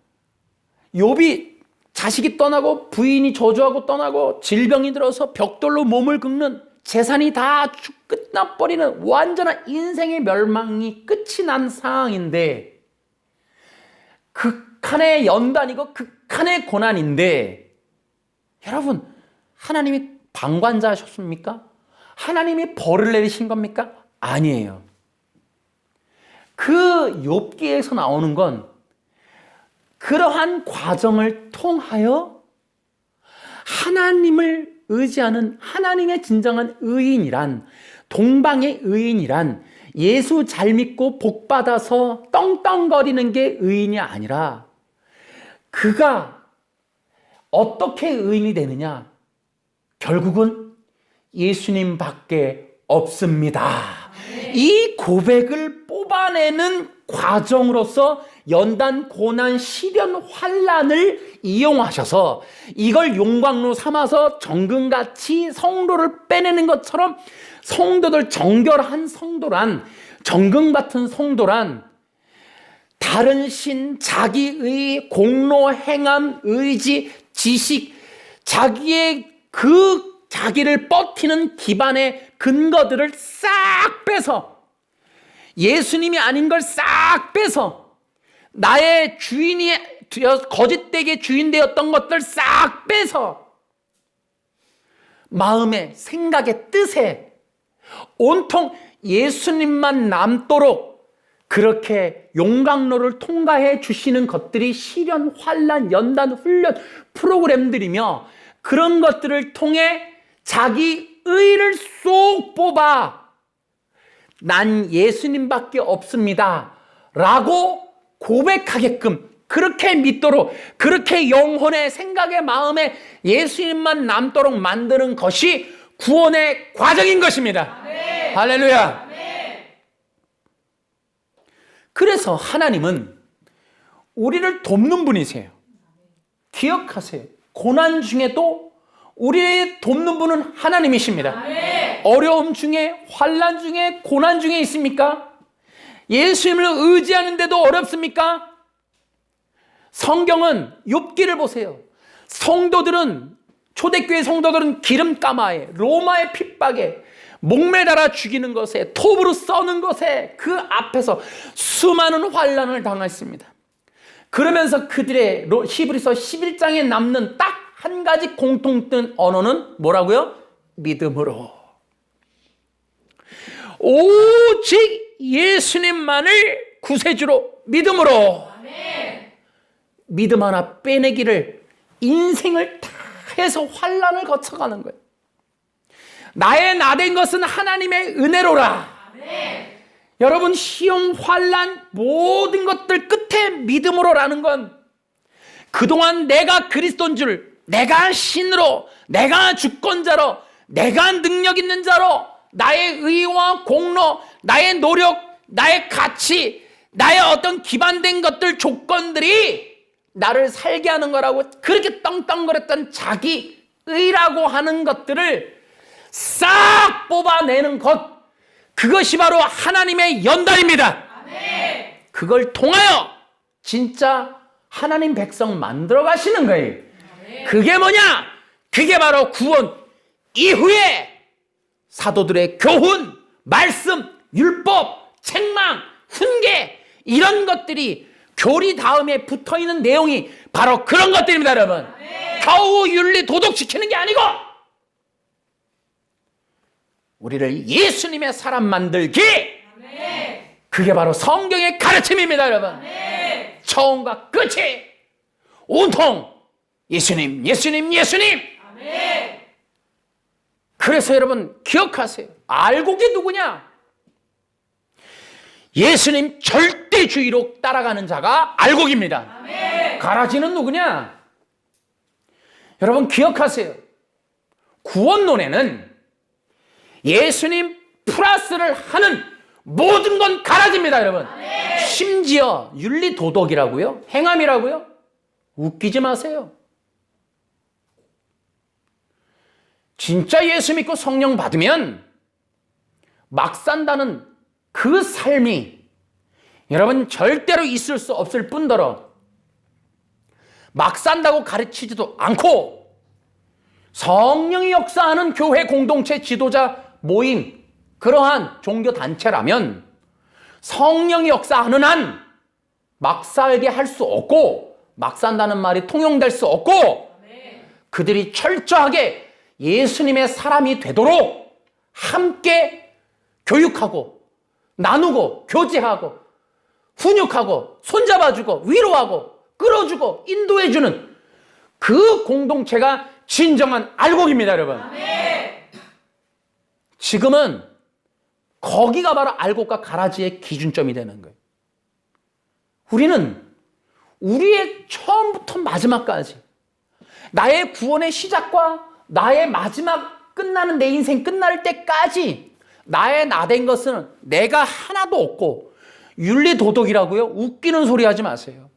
욥이 자식이 떠나고 부인이 저주하고 떠나고 질병이 들어서 벽돌로 몸을 긁는, 재산이 다 끝나버리는 완전한 인생의 멸망이 끝이 난 상황인데, 극한의 연단이고 극한의 고난인데, 여러분, 하나님이 방관자셨습니까? 하나님이 벌을 내리신 겁니까? 아니에요. 그 욥기에서 나오는 건 그러한 과정을 통하여 하나님을 의지하는, 하나님의 진정한 의인이란, 동방의 의인이란 예수 잘 믿고 복 받아서 떵떵거리는 게 의인이 아니라, 그가 어떻게 의인이 되느냐? 결국은 예수님밖에 없습니다. 이 고백을 뽑아내는 과정으로서 연단, 고난, 시련, 환난을 이용하셔서 이걸 용광로 삼아서 정금같이 성도를 빼내는 것처럼 성도들, 정결한 성도란, 정금 같은 성도란 다른 신, 자기의 공로, 행함, 의지, 지식, 자기의 그 자기를 버티는 기반의 근거들을 싹 빼서 예수님이 아닌 걸 싹 빼서 나의 주인이 거짓되게 주인 되었던 것들 싹 빼서 마음에, 생각에, 뜻에 온통 예수님만 남도록 그렇게 용광로를 통과해 주시는 것들이 시련, 환난, 연단, 훈련 프로그램들이며 그런 것들을 통해 자기 의를 쏙 뽑아 난 예수님밖에 없습니다 라고 고백하게끔 그렇게 믿도록 그렇게 영혼의 생각의 마음에 예수님만 남도록 만드는 것이 구원의 과정인 것입니다. 아멘. 할렐루야. 아멘. 그래서 하나님은 우리를 돕는 분이세요. 기억하세요. 고난 중에도 우리를 돕는 분은 하나님이십니다. 아멘. 어려움 중에, 환난 중에, 고난 중에 있습니까? 예수님을 의지하는데도 어렵습니까? 성경은 욥기를 보세요. 성도들은, 초대교회 성도들은 기름가마에, 로마의 핍박에, 목매달아 죽이는 것에, 톱으로 써는 것에 그 앞에서 수많은 환난을 당했습니다. 그러면서 그들의 히브리서 11장에 남는 딱 한 가지 공통된 언어는 뭐라고요? 믿음으로. 오직 예수님만을 구세주로 믿음으로. 아멘. 믿음 하나 빼내기를 인생을 다 해서 환난을 거쳐가는 거예요. 나의 나된 것은 하나님의 은혜로라. 아멘. 여러분 시험, 환난 모든 것들 끝에 믿음으로라는 건 그동안 내가 그리스도인 줄, 내가 신으로, 내가 주권자로, 내가 능력 있는 자로 나의 의와 공로, 나의 노력, 나의 가치, 나의 어떤 기반된 것들, 조건들이 나를 살게 하는 거라고 그렇게 떵떵거렸던 자기 의라고 하는 것들을 싹 뽑아내는 것, 그것이 바로 하나님의 연단입니다. 아멘. 그걸 통하여 진짜 하나님 백성 만들어 가시는 거예요. 아멘. 그게 뭐냐? 그게 바로 구원 이후에 사도들의 교훈, 말씀, 율법, 책망, 훈계 이런 것들이 교리 다음에 붙어있는 내용이 바로 그런 것들입니다, 여러분. 아멘. 겨우 윤리 도덕 지키는 게 아니고 우리를 예수님의 사람 만들기. 아멘. 그게 바로 성경의 가르침입니다, 여러분. 아멘. 처음과 끝이 온통 예수님, 예수님, 예수님. 아멘. 그래서 여러분 기억하세요. 알곡이 누구냐? 예수님 절대주의로 따라가는 자가 알곡입니다. 아멘. 가라지는 누구냐? 여러분 기억하세요. 구원론에는 예수님 플러스를 하는 모든 건 가라집니다, 여러분. 아멘. 심지어 윤리 도덕이라고요? 행함이라고요? 웃기지 마세요. 진짜 예수 믿고 성령 받으면 막 산다는 그 삶이 여러분 절대로 있을 수 없을 뿐더러 막 산다고 가르치지도 않고 성령이 역사하는 교회 공동체 지도자 모임, 그러한 종교단체라면 성령이 역사하는 한 막 살게 할 수 없고 막 산다는 말이 통용될 수 없고 그들이 철저하게 예수님의 사람이 되도록 함께 교육하고 나누고 교제하고 훈육하고 손잡아주고 위로하고 끌어주고 인도해주는 그 공동체가 진정한 알곡입니다, 여러분. 아멘. 지금은 거기가 바로 알곡과 가라지의 기준점이 되는 거예요. 우리는 우리의 처음부터 마지막까지 나의 구원의 시작과 나의 마지막 끝나는 내 인생 끝날 때까지 나의 나된 것은 내가 하나도 없고 윤리도덕이라고요? 웃기는 소리 하지 마세요.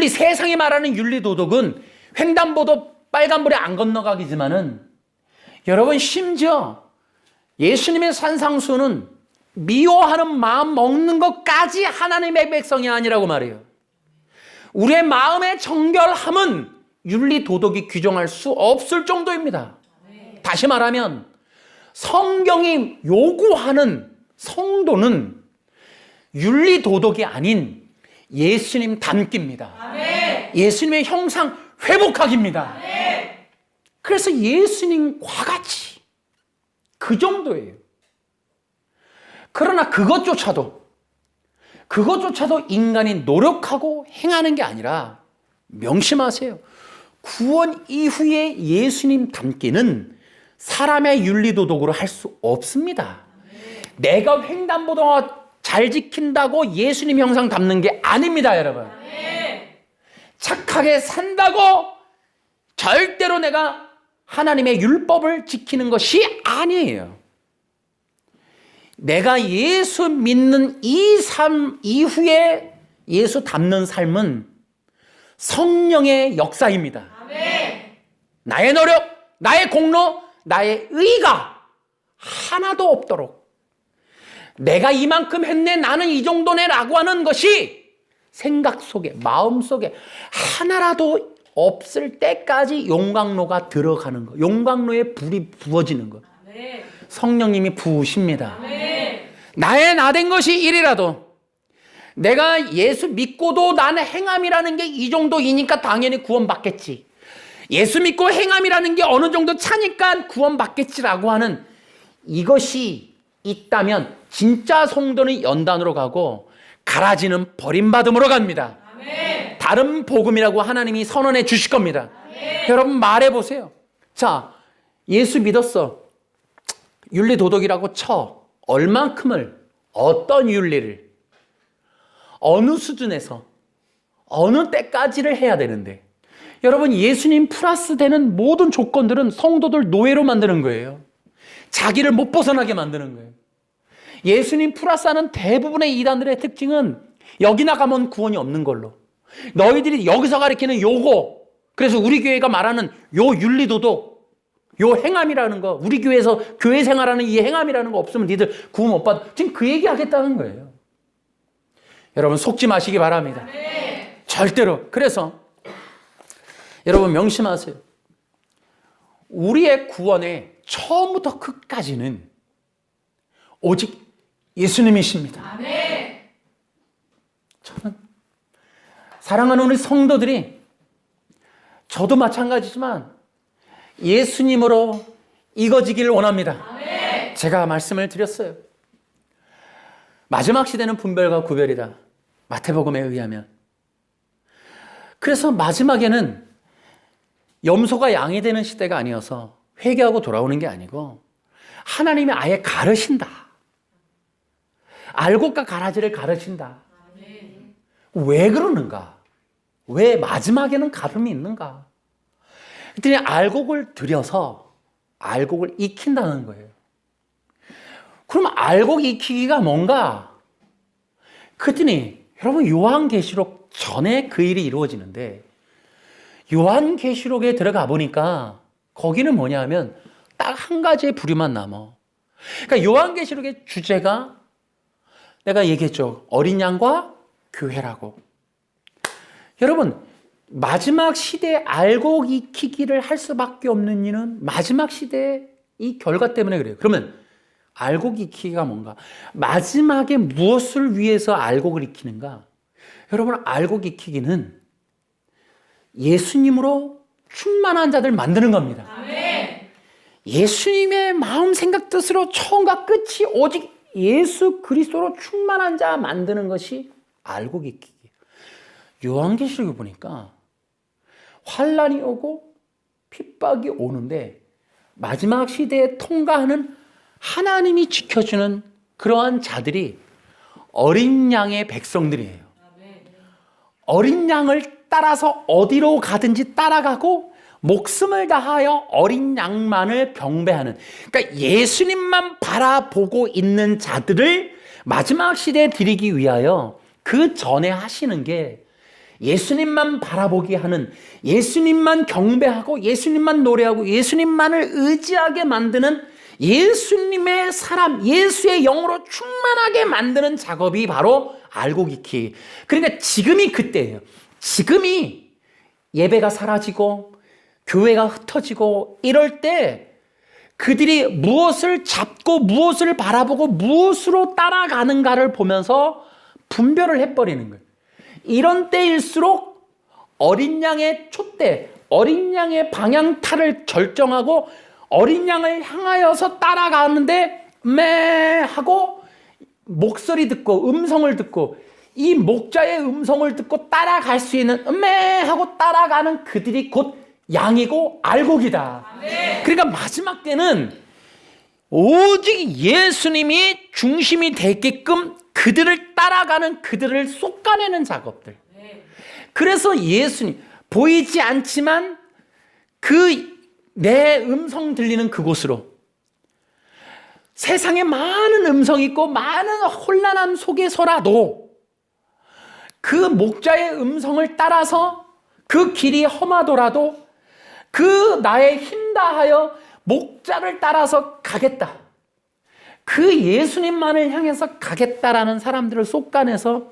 세상이 말하는 윤리도덕은 횡단보도 빨간불에 안 건너가기지만은 여러분 심지어 예수님의 산상수는 미워하는 마음 먹는 것까지 하나님의 백성이 아니라고 말해요. 우리의 마음의 정결함은 윤리도덕이 규정할 수 없을 정도입니다. 다시 말하면 성경이 요구하는 성도는 윤리도덕이 아닌 예수님 닮기입니다. 예수님의 형상 회복하기입니다. 그래서 예수님과 같이 그 정도예요. 그러나 그것조차도 인간이 노력하고 행하는 게 아니라 명심하세요. 구원 이후에 예수님 닮기는 사람의 윤리도덕으로 할 수 없습니다. 내가 횡단보도 잘 지킨다고 예수님 형상 닮는 게 아닙니다, 여러분. 착하게 산다고 절대로 내가 하나님의 율법을 지키는 것이 아니에요. 내가 예수 믿는 이 삶 이후에 예수 닮는 삶은 성령의 역사입니다. 나의 노력, 나의 공로, 나의 의가 하나도 없도록 내가 이만큼 했네, 나는 이 정도네 라고 하는 것이 생각 속에, 마음 속에 하나라도 없을 때까지 용광로가 들어가는 거, 용광로에 불이 부어지는 거. 성령님이 부으십니다. 나의 나된 것이 1이라도 내가 예수 믿고도 나는 행함이라는 게 이 정도이니까 당연히 구원받겠지. 예수 믿고 행함이라는 게 어느 정도 차니까 구원받겠지라고 하는 이것이 있다면 진짜 성도는 연단으로 가고 가라지는 버림받음으로 갑니다. 다른 복음이라고 하나님이 선언해 주실 겁니다. 여러분 말해보세요. 자, 예수 믿었어. 윤리도덕이라고 쳐. 얼만큼을, 어떤 윤리를, 어느 수준에서, 어느 때까지를 해야 되는데, 여러분 예수님 플러스 되는 모든 조건들은 성도들 노예로 만드는 거예요. 자기를 못 벗어나게 만드는 거예요. 예수님 플러스하는 대부분의 이단들의 특징은 여기 나가면 구원이 없는 걸로, 너희들이 여기서 가리키는 요거, 그래서 우리 교회가 말하는 요 윤리도덕, 요 행함이라는 거, 우리 교회에서 교회 생활하는 이 행함이라는 거 없으면 니들 구원 못 받아. 지금 그 얘기 하겠다는 거예요. 여러분 속지 마시기 바랍니다. 절대로. 그래서 여러분 명심하세요. 우리의 구원의 처음부터 끝까지는 오직 예수님이십니다. 저는 사랑하는 우리 성도들이, 저도 마찬가지지만 예수님으로 이거지기를 원합니다. 제가 말씀을 드렸어요. 마지막 시대는 분별과 구별이다. 마태복음에 의하면. 그래서 마지막에는 염소가 양이 되는 시대가 아니어서 회개하고 돌아오는 게 아니고 하나님이 아예 가르신다. 알곡과 가라지를 가르신다. 왜 그러는가? 왜 마지막에는 가름이 있는가? 그랬더니 알곡을 들여서 알곡을 익힌다는 거예요. 그럼 알곡 익히기가 뭔가? 그랬더니 여러분 요한계시록 전에 그 일이 이루어지는데, 요한계시록에 들어가 보니까 거기는 뭐냐 하면 딱 한 가지의 부류만 남아. 그러니까 요한계시록의 주제가 내가 얘기했죠. 어린 양과 교회라고. 여러분 마지막 시대에 알곡 익히기를 할 수밖에 없는 이유는 마지막 시대의 이 결과 때문에 그래요. 그러면 알곡 익히기가 뭔가? 마지막에 무엇을 위해서 알곡을 익히는가? 여러분 알곡 익히기는 예수님으로 충만한 자들 만드는 겁니다. 예수님의 마음 생각 뜻으로 처음과 끝이 오직 예수 그리스도로 충만한 자 만드는 것이 알곡 익히기. 요한계시록에 보니까 환란이 오고 핍박이 오는데 마지막 시대에 통과하는 하나님이 지켜주는 그러한 자들이 어린 양의 백성들이에요. 어린 양을 따라서 어디로 가든지 따라가고 목숨을 다하여 어린 양만을 경배하는, 그러니까 예수님만 바라보고 있는 자들을 마지막 시대에 드리기 위하여 그 전에 하시는 게 예수님만 바라보게 하는, 예수님만 경배하고 예수님만 노래하고 예수님만을 의지하게 만드는 예수님의 사람, 예수의 영으로 충만하게 만드는 작업이 바로 알고 깊기. 그러니까 지금이 그때예요. 지금이 예배가 사라지고 교회가 흩어지고 이럴 때 그들이 무엇을 잡고 무엇을 바라보고 무엇으로 따라가는가를 보면서 분별을 해버리는 거예요. 이런 때일수록 어린 양의 촛대, 어린 양의 방향타를 결정하고 어린 양을 향하여서 따라가는데 매 하고 목소리 듣고 음성을 듣고 이 목자의 음성을 듣고 따라갈 수 있는 매 하고 따라가는 그들이 곧 양이고 알곡이다. 그러니까 마지막 때는 오직 예수님이 중심이 되게끔 그들을 따라가는, 그들을 솎아내는 작업들. 그래서 예수님, 보이지 않지만 그 내 음성 들리는 그곳으로, 세상에 많은 음성이 있고 많은 혼란함 속에서라도 그 목자의 음성을 따라서 그 길이 험하더라도 그 나의 힘 다하여 목자를 따라서 가겠다, 그 예수님만을 향해서 가겠다라는 사람들을 솎아내서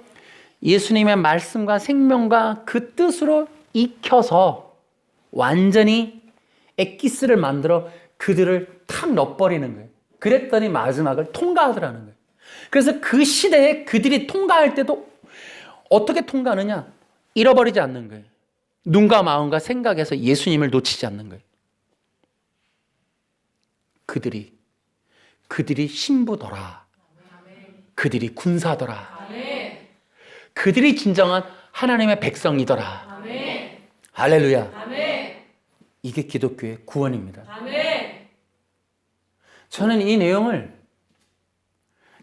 예수님의 말씀과 생명과 그 뜻으로 익혀서 완전히 엑기스를 만들어 그들을 탁 넣어버리는 거예요. 그랬더니 마지막을 통과하더라는 거예요. 그래서 그 시대에 그들이 통과할 때도 어떻게 통과하느냐? 잃어버리지 않는 거예요. 눈과 마음과 생각에서 예수님을 놓치지 않는 거예요. 그들이 신부더라. 그들이 군사더라. 그들이 진정한 하나님의 백성이더라. 할렐루야. 이게 기독교의 구원입니다. 저는 이 내용을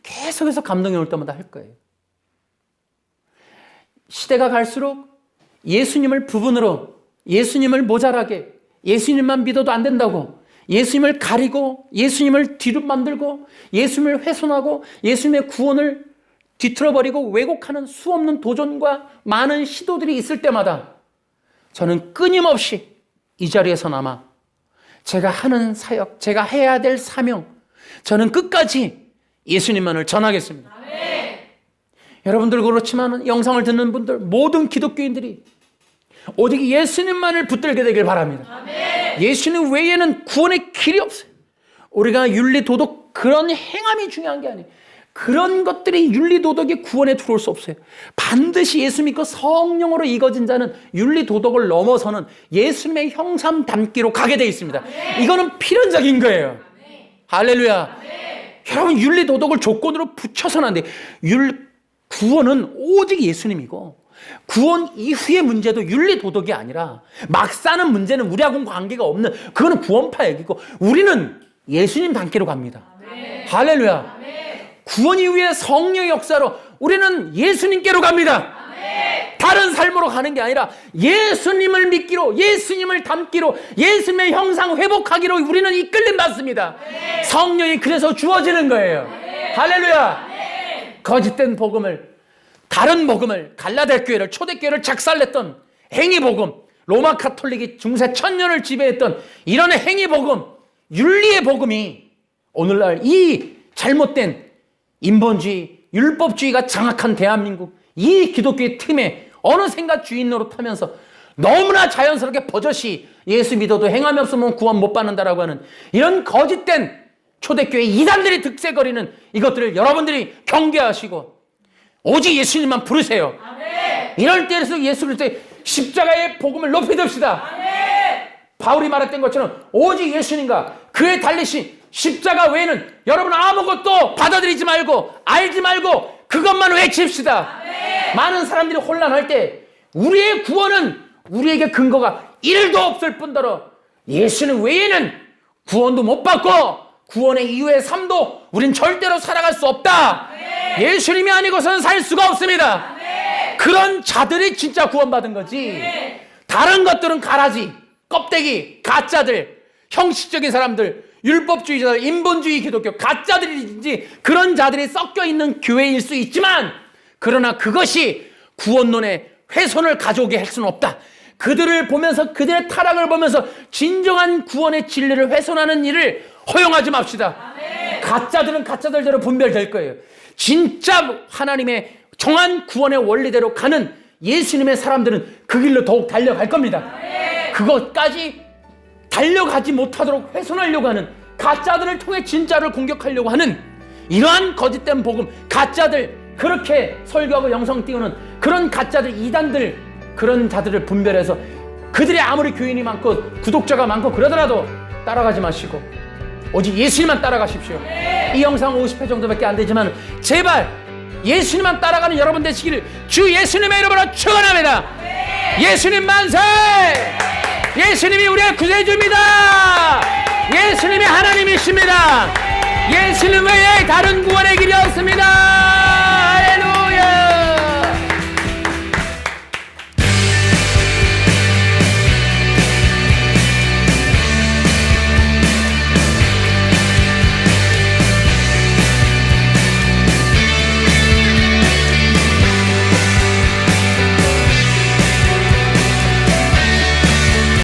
계속해서 감동이 올 때마다 할 거예요. 시대가 갈수록 예수님을 부분으로, 예수님을 모자라게, 예수님만 믿어도 안 된다고, 예수님을 가리고 예수님을 뒤로 만들고 예수님을 훼손하고 예수님의 구원을 뒤틀어버리고 왜곡하는 수없는 도전과 많은 시도들이 있을 때마다 저는 끊임없이 이 자리에서나마 제가 하는 사역, 제가 해야 될 사명, 저는 끝까지 예수님만을 전하겠습니다. 여러분들 그렇지만 영상을 듣는 분들 모든 기독교인들이 오직 예수님만을 붙들게 되길 바랍니다. 예수님 외에는 구원의 길이 없어요. 우리가 윤리, 도덕 그런 행함이 중요한 게 아니에요. 그런 것들이 윤리, 도덕이 구원에 들어올 수 없어요. 반드시 예수 믿고 성령으로 익어진 자는 윤리, 도덕을 넘어서는 예수님의 형상 닮기로 가게 되어 있습니다. 이거는 필연적인 거예요. 할렐루야. 여러분 윤리, 도덕을 조건으로 붙여서는 안 돼요. 구원은 오직 예수님이고 구원 이후의 문제도 윤리, 도덕이 아니라 막 사는 문제는 우리하고는 관계가 없는, 그거는 구원파 얘기고 우리는 예수님 닮기로 갑니다. 할렐루야. 구원 이후의 성령의 역사로 우리는 예수님께로 갑니다. 다른 삶으로 가는 게 아니라 예수님을 믿기로, 예수님을 닮기로, 예수님의 형상 회복하기로 우리는 이끌림 받습니다. 성령이 그래서 주어지는 거예요. 할렐루야. 거짓된 복음을, 다른 복음을, 갈라디아 교회를, 초대교회를 작살냈던 행위복음, 로마 카톨릭이 중세 1000년을 지배했던 이런 행위복음, 윤리의 복음이 오늘날 이 잘못된 인본주의, 율법주의가 장악한 대한민국 이 기독교의 틈에 어느샌가 주인 노릇하면서 너무나 자연스럽게 버젓이 예수 믿어도 행함이 없으면 구원 못 받는다라고 하는 이런 거짓된 초대교회 이단들이 득세거리는 이것들을 여러분들이 경계하시고 오직 예수님만 부르세요. 이럴 때에서 예수 그리스도의 십자가의 복음을 높이 듭시다. 바울이 말했던 것처럼 오직 예수님과 그의 달리신 십자가 외에는 여러분 아무것도 받아들이지 말고 알지 말고 그것만 외칩시다. 많은 사람들이 혼란할 때 우리의 구원은 우리에게 근거가 1도 없을 뿐더러 예수님 외에는 구원도 못 받고 구원의 이후의 삶도 우린 절대로 살아갈 수 없다. 예수님이 아니고서는 살 수가 없습니다. 그런 자들이 진짜 구원받은 거지. 다른 것들은 가라지, 껍데기, 가짜들, 형식적인 사람들, 율법주의자들, 인본주의 기독교, 가짜들이든지 그런 자들이 섞여 있는 교회일 수 있지만, 그러나 그것이 구원론의 훼손을 가져오게 할 수는 없다. 그들을 보면서, 그들의 타락을 보면서 진정한 구원의 진리를 훼손하는 일을 허용하지 맙시다. 가짜들은 가짜들대로 분별될 거예요. 진짜 하나님의 정한 구원의 원리대로 가는 예수님의 사람들은 그 길로 더욱 달려갈 겁니다. 그것까지 달려가지 못하도록 훼손하려고 하는, 가짜들을 통해 진짜를 공격하려고 하는 이러한 거짓된 복음, 가짜들, 그렇게 설교하고 영상 띄우는 그런 가짜들, 이단들, 그런 자들을 분별해서 그들이 아무리 교인이 많고 구독자가 많고 그러더라도 따라가지 마시고 오직 예수님만 따라가십시오. 이 영상 50회 정도밖에 안 되지만 제발 예수님만 따라가는 여러분 되시기를 주 예수님의 이름으로 축원합니다. 예수님 만세! 예수님이 우리의 구세주입니다. 예수님이 하나님이십니다. 예수님 외에 다른 구원의 길이 없습니다.